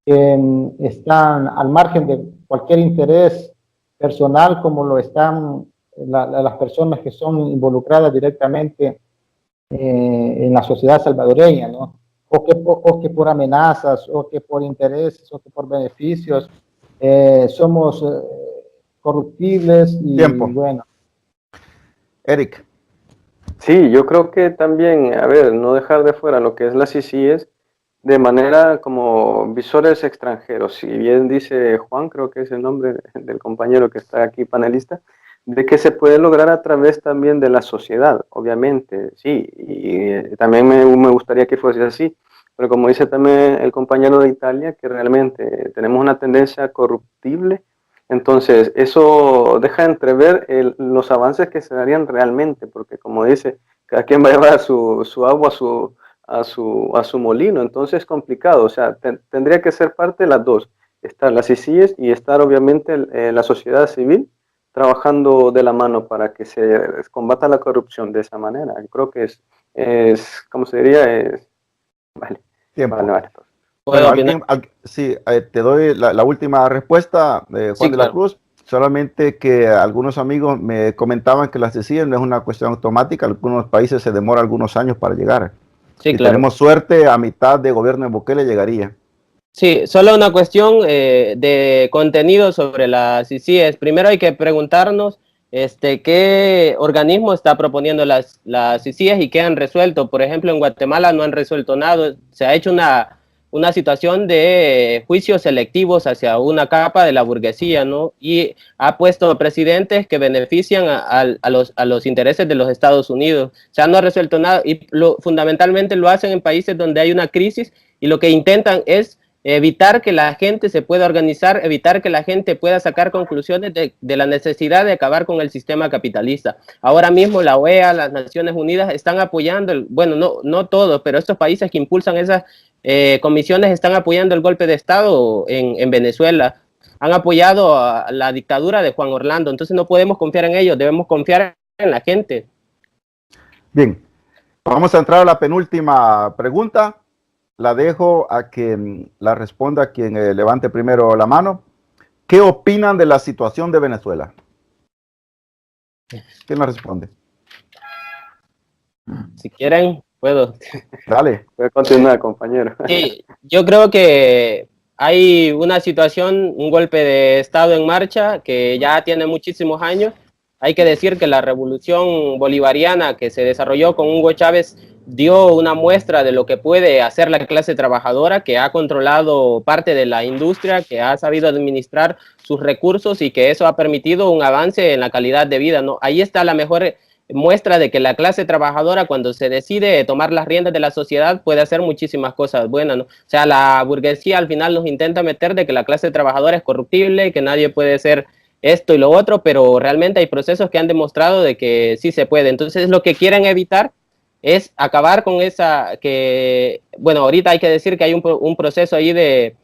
S3: que están al margen de cualquier interés personal, como lo están las personas que son involucradas directamente en la sociedad salvadoreña, ¿no? O que por amenazas, o que por intereses, o que por beneficios somos corruptibles y
S1: Tiempo.
S3: bueno.
S1: Eric.
S5: Sí, yo creo que también, a ver, no dejar de fuera lo que es la CICIES de manera como visores extranjeros. Si bien dice Juan, creo que es el nombre del compañero que está aquí panelista, de que se puede lograr a través también de la sociedad, obviamente, sí, y también me gustaría que fuese así, pero como dice también el compañero de Italia, que realmente tenemos una tendencia corruptible, entonces eso deja entrever los avances que se darían realmente, porque como dice, cada quien va a llevar su agua a su molino, entonces es complicado, o sea, tendría que ser parte de las dos, estar las CICIES y estar obviamente la sociedad civil, trabajando de la mano para que se combata la corrupción de esa manera. Yo creo que ¿cómo se diría? Vale.
S1: Tiempo.
S5: Vale.
S1: Bueno, sí, te doy la última respuesta, Juan
S2: Sí,
S1: de la
S2: claro.
S1: Cruz. Solamente que algunos amigos me comentaban que las CICIES no es una cuestión automática. Algunos países se demora algunos años para llegar.
S2: Sí,
S1: si
S2: claro.
S1: tenemos suerte, a mitad de gobierno de Bukele llegaría.
S2: Sí, solo una cuestión de contenido sobre las CICIES. Primero hay que preguntarnos qué organismo está proponiendo las CICIES y qué han resuelto. Por ejemplo, en Guatemala no han resuelto nada. Se ha hecho una una situación de juicios selectivos hacia una capa de la burguesía, ¿no? Y ha puesto presidentes que benefician a los intereses de los Estados Unidos. O sea, no ha resuelto nada y fundamentalmente lo hacen en países donde hay una crisis y lo que intentan es evitar que la gente se pueda organizar, evitar que la gente pueda sacar conclusiones de la necesidad de acabar con el sistema capitalista. Ahora mismo la OEA, las Naciones Unidas están apoyando, bueno, no todos, pero estos países que impulsan esas comisiones están apoyando el golpe de Estado en Venezuela, han apoyado a la dictadura de Juan Orlando, entonces no podemos confiar en ellos, debemos confiar en la gente.
S1: Bien, vamos a entrar a la penúltima pregunta. La dejo a que la responda quien levante primero la mano. ¿Qué opinan de la situación de Venezuela? ¿Quién la responde?
S2: Si quieren, puedo.
S1: Dale.
S5: Puede continuar, compañero.
S2: Sí, yo creo que hay una situación, un golpe de Estado en marcha que ya tiene muchísimos años. Hay que decir que la revolución bolivariana que se desarrolló con Hugo Chávez dio una muestra de lo que puede hacer la clase trabajadora, que ha controlado parte de la industria, que ha sabido administrar sus recursos y que eso ha permitido un avance en la calidad de vida, ¿no? Ahí está la mejor muestra de que la clase trabajadora, cuando se decide tomar las riendas de la sociedad, puede hacer muchísimas cosas buenas, ¿no? O sea, la burguesía al final nos intenta meter de que la clase trabajadora es corruptible, que nadie puede ser esto y lo otro, pero realmente hay procesos que han demostrado de que sí se puede. Entonces, lo que quieren evitar es acabar con esa, que, bueno, ahorita hay que decir que hay un proceso ahí de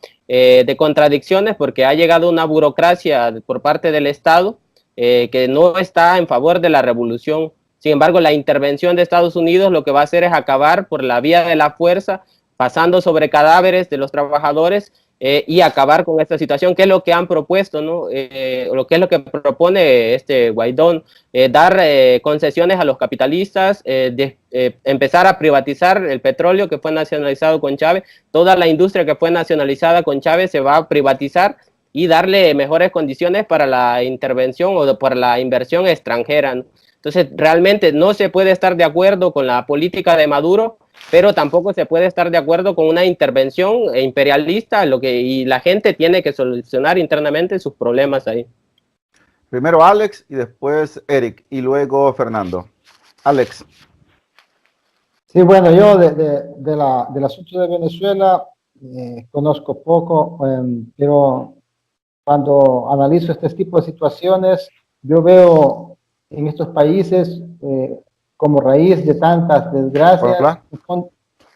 S2: contradicciones, porque ha llegado una burocracia por parte del Estado que no está en favor de la revolución. Sin embargo, la intervención de Estados Unidos lo que va a hacer es acabar por la vía de la fuerza, pasando sobre cadáveres de los trabajadores y acabar con esta situación, que es lo que han propuesto, ¿no? Lo que es lo que propone este Guaidó, dar concesiones a los capitalistas, empezar a privatizar el petróleo que fue nacionalizado con Chávez, toda la industria que fue nacionalizada con Chávez se va a privatizar y darle mejores condiciones para la intervención o para la inversión extranjera, ¿no? Entonces, realmente no se puede estar de acuerdo con la política de Maduro, pero tampoco se puede estar de acuerdo con una intervención imperialista, y la gente tiene que solucionar internamente sus problemas ahí.
S1: Primero Alex y después Eric y luego Fernando. Alex.
S3: Sí, bueno, yo del asunto de Venezuela conozco poco, pero cuando analizo este tipo de situaciones, yo veo en estos países como raíz de tantas desgracias
S1: Hola.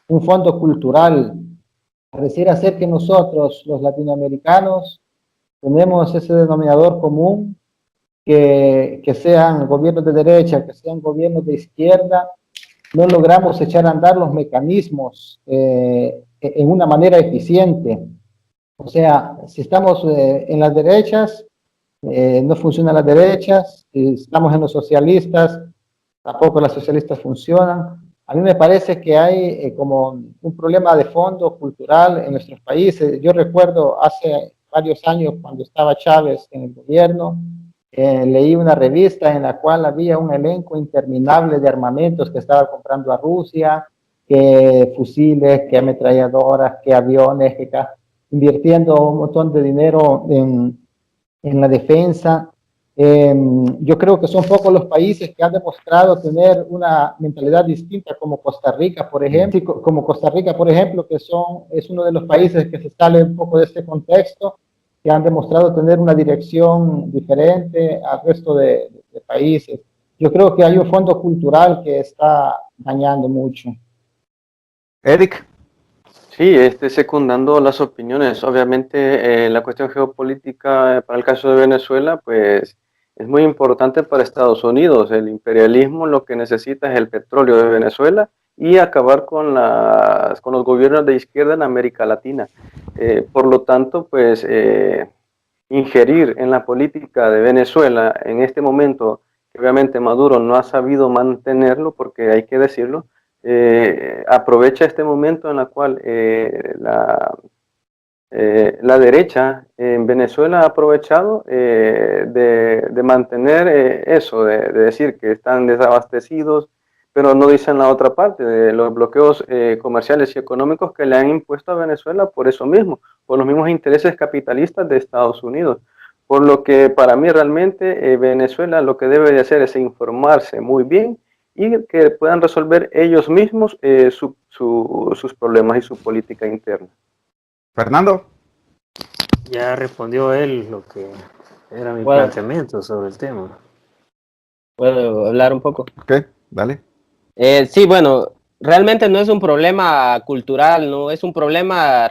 S3: un fondo cultural. Pareciera ser que nosotros, los latinoamericanos, tenemos ese denominador común, que sean gobiernos de derecha, que sean gobiernos de izquierda, no logramos echar a andar los mecanismos en una manera eficiente. O sea, si estamos en las derechas, no funcionan las derechas, si estamos en los socialistas, tampoco las socialistas funcionan. A mí me parece que hay como un problema de fondo cultural en nuestros países. Yo recuerdo hace varios años cuando estaba Chávez en el gobierno, leí una revista en la cual había un elenco interminable de armamentos que estaba comprando a Rusia, que fusiles, que ametralladoras, que aviones, invirtiendo un montón de dinero en la defensa. Yo creo que son pocos los países que han demostrado tener una mentalidad distinta, como Costa Rica, por ejemplo, que es uno de los países que se sale un poco de este contexto, que han demostrado tener una dirección diferente al resto de países. Yo creo que hay un fondo cultural que está dañando mucho.
S1: Eric.
S5: Sí, secundando las opiniones. Obviamente, la cuestión geopolítica para el caso de Venezuela, pues es muy importante para Estados Unidos. El imperialismo lo que necesita es el petróleo de Venezuela y acabar con los gobiernos de izquierda en América Latina. Por lo tanto, pues ingerir en la política de Venezuela en este momento, que obviamente Maduro no ha sabido mantenerlo, porque hay que decirlo, aprovecha este momento en el cual la derecha en Venezuela ha aprovechado de mantener eso, de decir que están desabastecidos, pero no dicen la otra parte de los bloqueos comerciales y económicos que le han impuesto a Venezuela por eso mismo, por los mismos intereses capitalistas de Estados Unidos. Por lo que para mí realmente Venezuela lo que debe de hacer es informarse muy bien y que puedan resolver ellos mismos sus problemas y su política interna.
S1: Fernando.
S4: Ya respondió él lo que era mi
S2: Bueno,
S4: planteamiento sobre el tema.
S2: ¿puedo hablar un poco?
S1: Ok, dale.
S2: Sí, bueno, realmente no es un problema cultural, no es un problema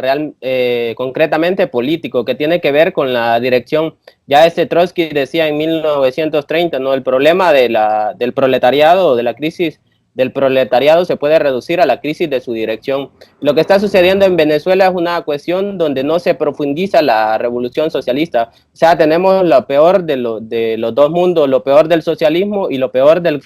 S2: concretamente político que tiene que ver con la dirección. Ya Trotsky decía en 1930, ¿no? El problema del proletariado, de la crisis del proletariado se puede reducir a la crisis de su dirección. Lo que está sucediendo en Venezuela es una cuestión donde no se profundiza la revolución socialista. O sea, tenemos lo peor de los dos mundos, lo peor del socialismo y lo peor del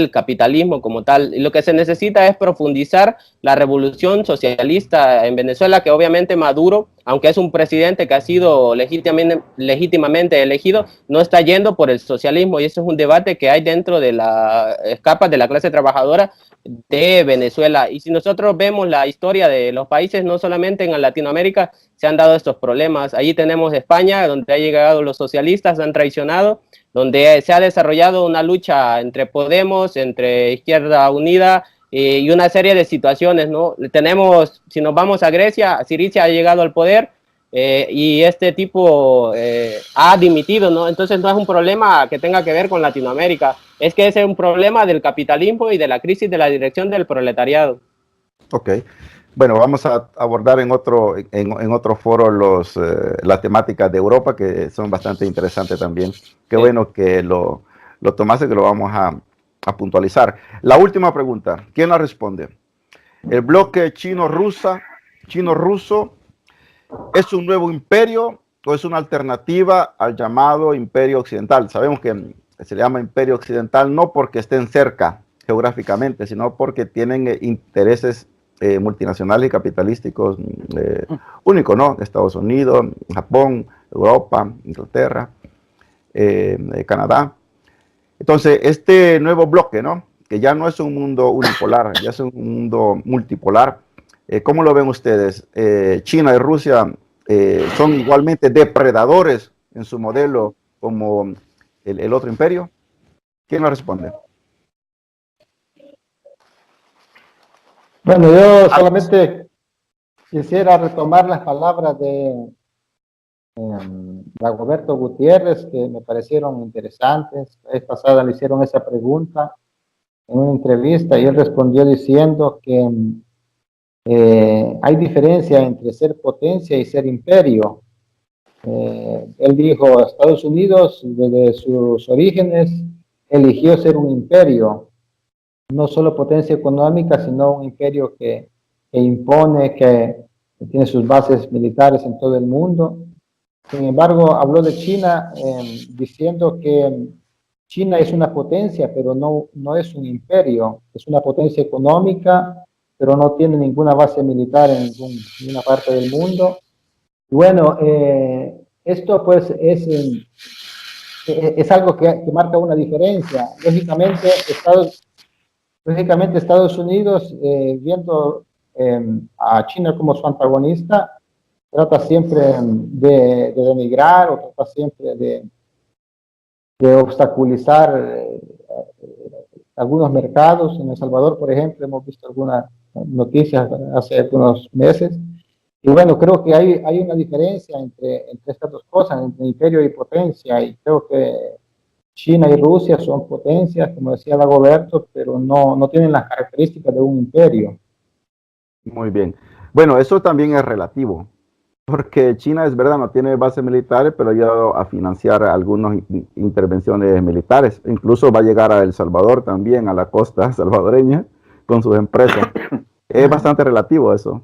S2: capitalismo como tal. Y lo que se necesita es profundizar la revolución socialista en Venezuela, que obviamente Maduro, aunque es un presidente que ha sido legítimamente elegido, no está yendo por el socialismo, y eso es un debate que hay dentro de las capas de la clase trabajadora de Venezuela. Y si nosotros vemos la historia de los países, no solamente en Latinoamérica se han dado estos problemas. Allí tenemos España, donde han llegado los socialistas, han traicionado, donde se ha desarrollado una lucha entre Podemos, entre Izquierda Unida y una serie de situaciones, ¿no? Tenemos, si nos vamos a Grecia, Syriza ha llegado al poder y este tipo ha dimitido, ¿no? Entonces no es un problema que tenga que ver con Latinoamérica, es que es un problema del capitalismo y de la crisis de la dirección del proletariado.
S1: Ok. Bueno, vamos a abordar en otro foro las temáticas de Europa, que son bastante interesantes también. Qué
S2: Sí.
S1: bueno que lo tomaste, que lo vamos a puntualizar. La última pregunta, ¿quién la responde? ¿El bloque chino-ruso es un nuevo imperio o es una alternativa al llamado imperio occidental? Sabemos que se le llama imperio occidental no porque estén cerca geográficamente, sino porque tienen intereses multinacionales y capitalísticos únicos, ¿no? Estados Unidos, Japón, Europa, Inglaterra, Canadá. Entonces, este nuevo bloque, ¿no? Que ya no es un mundo unipolar, ya es un mundo multipolar. ¿Cómo lo ven ustedes? China y Rusia son igualmente depredadores en su modelo como el otro imperio. ¿Quién lo responde?
S3: Bueno, yo solamente quisiera retomar las palabras de Dagoberto Gutiérrez, que me parecieron interesantes. La vez pasada le hicieron esa pregunta en una entrevista y él respondió diciendo que hay diferencia entre ser potencia y ser imperio. Él dijo, Estados Unidos desde sus orígenes eligió ser un imperio, no solo potencia económica, sino un imperio que impone, que tiene sus bases militares en todo el mundo. Sin embargo, habló de China diciendo que China es una potencia, pero no es un imperio, es una potencia económica, pero no tiene ninguna base militar en ninguna parte del mundo. Y bueno, esto pues es algo que marca una diferencia. Lógicamente Estados Unidos, viendo a China como su antagonista, trata siempre de denigrar o trata siempre de obstaculizar algunos mercados. En El Salvador, por ejemplo, hemos visto algunas noticias hace algunos meses. Y bueno, creo que hay una diferencia entre estas dos cosas, entre imperio y potencia, y creo que China y Rusia son potencias, como decía Dagoberto, pero no tienen las características de un imperio.
S1: Muy bien. Bueno, eso también es relativo, porque China es verdad, no tiene bases militares, pero ha llegado a financiar algunas intervenciones militares. Incluso va a llegar a El Salvador también, a la costa salvadoreña, con sus empresas. Es bastante relativo eso.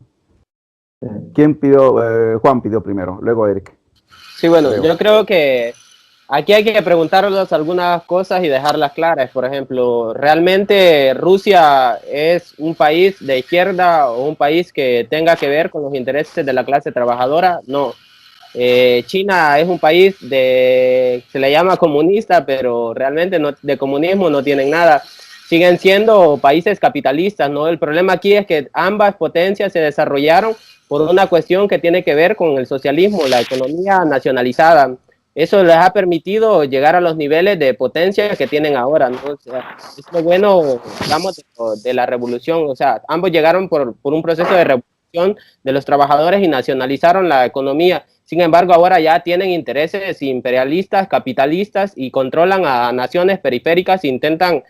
S1: ¿Quién pidió? Juan pidió primero, luego Eric.
S2: Sí, bueno, yo creo que aquí hay que preguntarnos algunas cosas y dejarlas claras. Por ejemplo, ¿realmente Rusia es un país de izquierda o un país que tenga que ver con los intereses de la clase trabajadora? No. China es un país se le llama comunista, pero realmente no, de comunismo no tienen nada. siguen siendo países capitalistas, ¿no? El problema aquí es que ambas potencias se desarrollaron por una cuestión que tiene que ver con el socialismo, la economía nacionalizada. Eso les ha permitido llegar a los niveles de potencia que tienen ahora, ¿no? O sea, es lo bueno, digamos, de la revolución. O sea, ambos llegaron por un proceso de revolución de los trabajadores y nacionalizaron la economía. Sin embargo, ahora ya tienen intereses imperialistas, capitalistas y controlan a naciones periféricas e intentan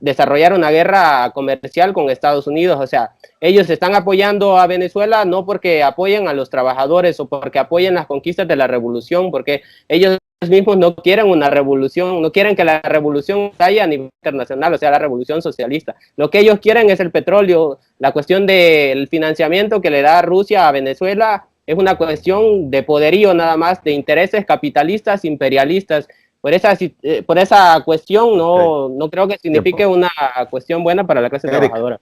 S2: desarrollar una guerra comercial con Estados Unidos. O sea, ellos están apoyando a Venezuela no porque apoyen a los trabajadores o porque apoyen las conquistas de la revolución, porque ellos mismos no quieren una revolución, no quieren que la revolución haya a nivel internacional, o sea, la revolución socialista. Lo que ellos quieren es el petróleo. La cuestión del financiamiento que le da Rusia a Venezuela es una cuestión de poderío nada más, de intereses capitalistas, imperialistas. Por esa cuestión no creo que signifique una cuestión buena para la clase trabajadora.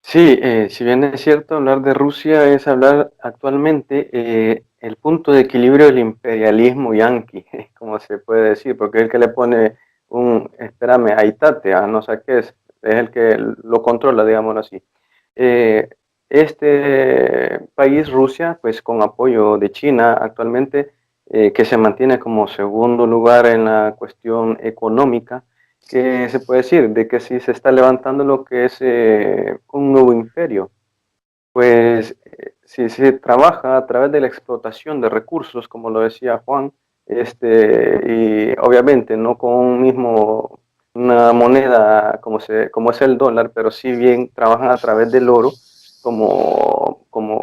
S5: Sí, si bien es cierto, hablar de Rusia es hablar actualmente el punto de equilibrio del imperialismo yanqui, como se puede decir, porque es el que le pone espérame, aitate, a no sé qué es el que lo controla, digámoslo así. Este país, Rusia, pues con apoyo de China actualmente, que se mantiene como segundo lugar en la cuestión económica, que se puede decir de que si se está levantando lo que es un nuevo imperio, pues si se trabaja a través de la explotación de recursos, como lo decía Juan, y obviamente no con una moneda como es el dólar, pero si bien trabajan a través del oro como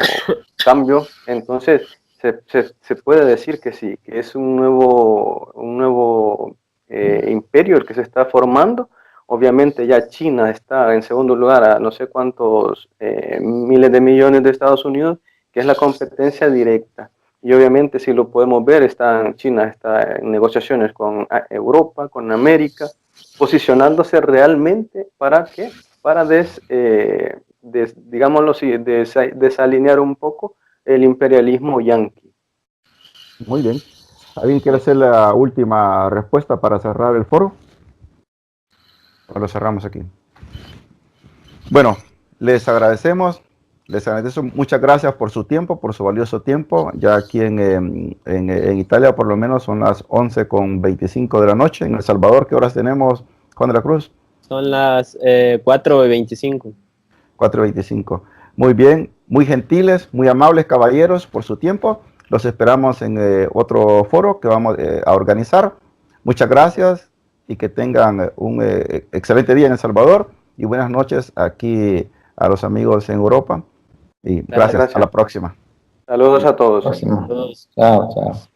S5: cambio, entonces se puede decir que sí, que es un nuevo imperio el que se está formando. Obviamente ya China está en segundo lugar a no sé cuántos miles de millones de Estados Unidos, que es la competencia directa. Y obviamente si lo podemos ver, China está en negociaciones con Europa, con América, posicionándose realmente para ¿qué? Para digámoslo así, desalinear un poco el imperialismo yanqui.
S1: Muy bien. ¿Alguien quiere hacer la última respuesta para cerrar el foro? ¿O lo cerramos aquí? Bueno, les agradecemos. Les agradezco, muchas gracias por su tiempo, por su valioso tiempo. Ya aquí en Italia por lo menos son las 11:25 de la noche. En El Salvador, ¿qué horas tenemos, Juan de la Cruz?
S2: Son las 4:25.
S1: 4:25. Muy bien, muy gentiles, muy amables caballeros por su tiempo. Los esperamos en otro foro que vamos a organizar. Muchas gracias y que tengan un excelente día en El Salvador y buenas noches aquí a los amigos en Europa. Y gracias. A la próxima.
S5: Saludos a todos.
S3: Chao, chao.